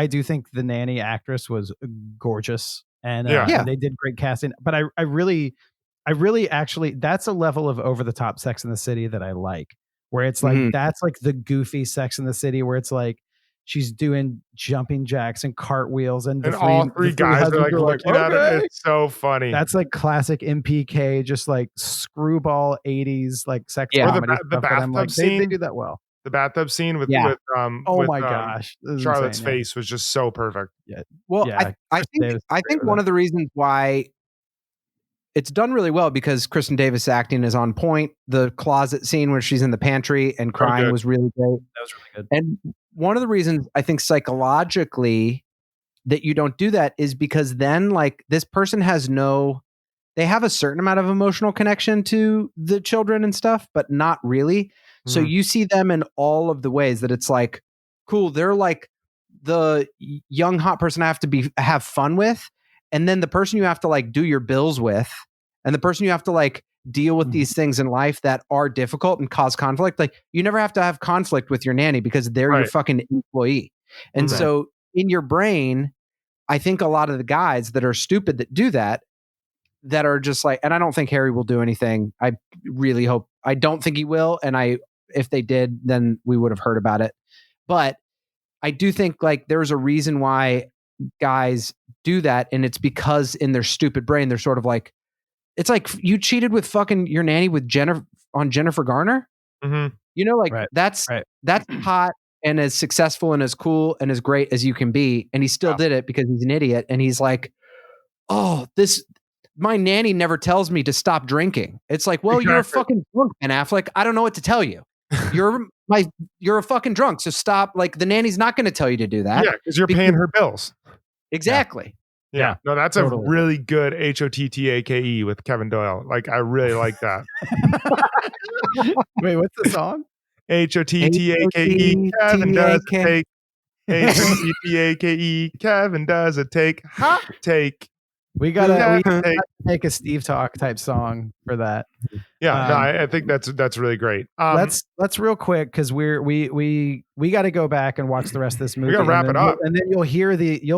do think the nanny actress was gorgeous, and they did great casting. But I really actually, that's a level of over the top Sex in the City that I like, where it's like that's like the goofy Sex in the City, where it's like she's doing jumping jacks and cartwheels, and
all three guys are like looking at it. It's so funny.
That's like classic MPK, just like screwball 80s like sex comedy.
The bathtub scene,
they do that well.
The bathtub scene with
gosh,
Charlotte's
insane,
face was just so perfect.
Yeah.
Well, I think one of the reasons why it's done really well, because Kristen Davis acting is on point. The closet scene where she's in the pantry and crying was really great.
That was really good.
And one of the reasons I think psychologically that you don't do that is because then like this person they have a certain amount of emotional connection to the children and stuff, but not really. So you see them in all of the ways that it's like, cool. They're like the young hot person I have to have fun with. And then the person you have to like do your bills with, and the person you have to like deal with these things in life that are difficult and cause conflict. Like you never have to have conflict with your nanny because they're your fucking employee. And so in your brain, I think a lot of the guys that are stupid that do that are just like, and I don't think Harry will do anything. I really hope, I don't think he will. And if they did, then we would have heard about it. But I do think like there's a reason why guys do that. And it's because in their stupid brain, they're sort of like, it's like you cheated with fucking your nanny with Jennifer Garner.
Mm-hmm.
You know, like that's hot and as successful and as cool and as great as you can be. And he still did it because he's an idiot. And he's like, oh, my nanny never tells me to stop drinking. It's like, well, you're a fucking drunk, Ben Affleck. I don't know what to tell you. You're a fucking drunk. So stop. Like the nanny's not going to tell you to do that.
Yeah, because you're paying her bills.
Exactly.
Yeah. No, that's totally. A really good HOTTAKE with Kevin Doyle. Like, I really like that.
Wait, what's the song?
HOTTAKE. Kevin does a take. HOTTAKE. Kevin does a take. Hot take.
We gotta make a Steve Talk type song for that.
Yeah, no, I think that's really great.
Let's real quick because we got to go back and watch the rest of this movie.
We gotta wrap it up,
and then you'll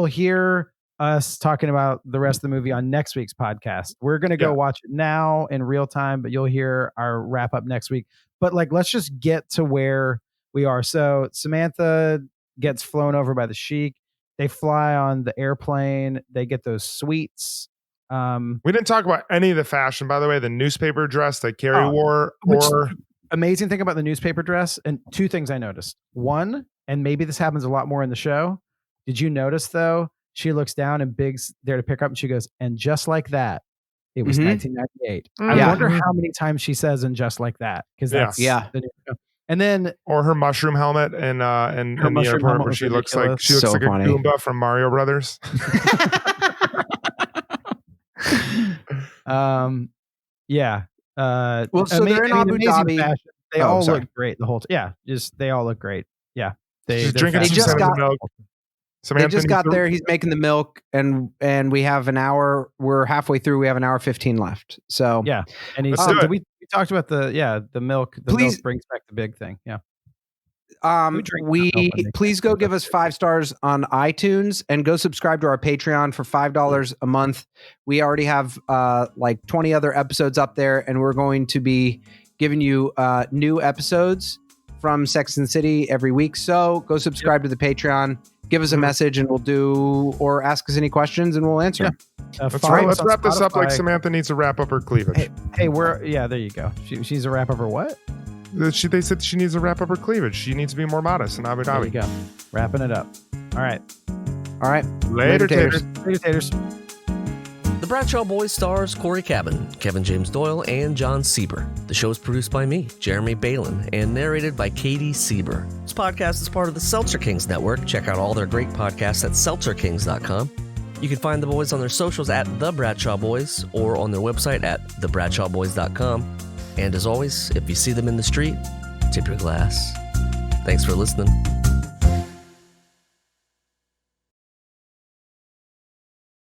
hear us talking about the rest of the movie on next week's podcast. We're gonna go watch it now in real time, but you'll hear our wrap up next week. But like, let's just get to where we are. So Samantha gets flown over by the Sheik. They fly on the airplane. They get those suites.
We didn't talk about any of the fashion, by the way. The newspaper dress that Carrie wore.
Amazing thing about the newspaper dress, and two things I noticed. One, and maybe this happens a lot more in the show. Did you notice though? She looks down and Big's there to pick up, and she goes, "And just like that, it was 1998." I wonder how many times she says "and just like that" because that's the new show. And then,
or her mushroom helmet in the airport where she looks like a Goomba from Mario Brothers.
Well, so they're in Abu Dhabi.
Fashion. They all look great the whole time. Yeah, they all look great. Yeah,
they just got milk.
They just got there. He's making the milk, and we have an hour. We're halfway through. We have an hour 15 left. So
yeah, and he said we talked about the milk. The milk brings back the big thing. Yeah.
Please go give us 5 stars on iTunes and go subscribe to our Patreon for $5 a month. We already have like 20 other episodes up there, and we're going to be giving you new episodes from Sex and the City every week. So go subscribe to the Patreon. Give us a message and we'll or ask us any questions and we'll answer.
Let's wrap this up like Samantha needs to wrap up her cleavage.
Hey, there you go. She's a wrap up her what?
They said she needs to wrap up her cleavage. She needs to be more modest in Abu Dhabi.
There you go. Wrapping it up. All right.
Later, taters.
Later, taters.
The Bradshaw Boys stars Cory Cavin, Kevin James Doyle, and Jon Sieber. The show is produced by me, Jeremy Balon, and narrated by Katie Sieber. This podcast is part of the Seltzer Kings Network. Check out all their great podcasts at seltzerkings.com. You can find the boys on their socials at The Bradshaw Boys or on their website at thebradshawboys.com. And as always, if you see them in the street, tip your glass. Thanks for listening.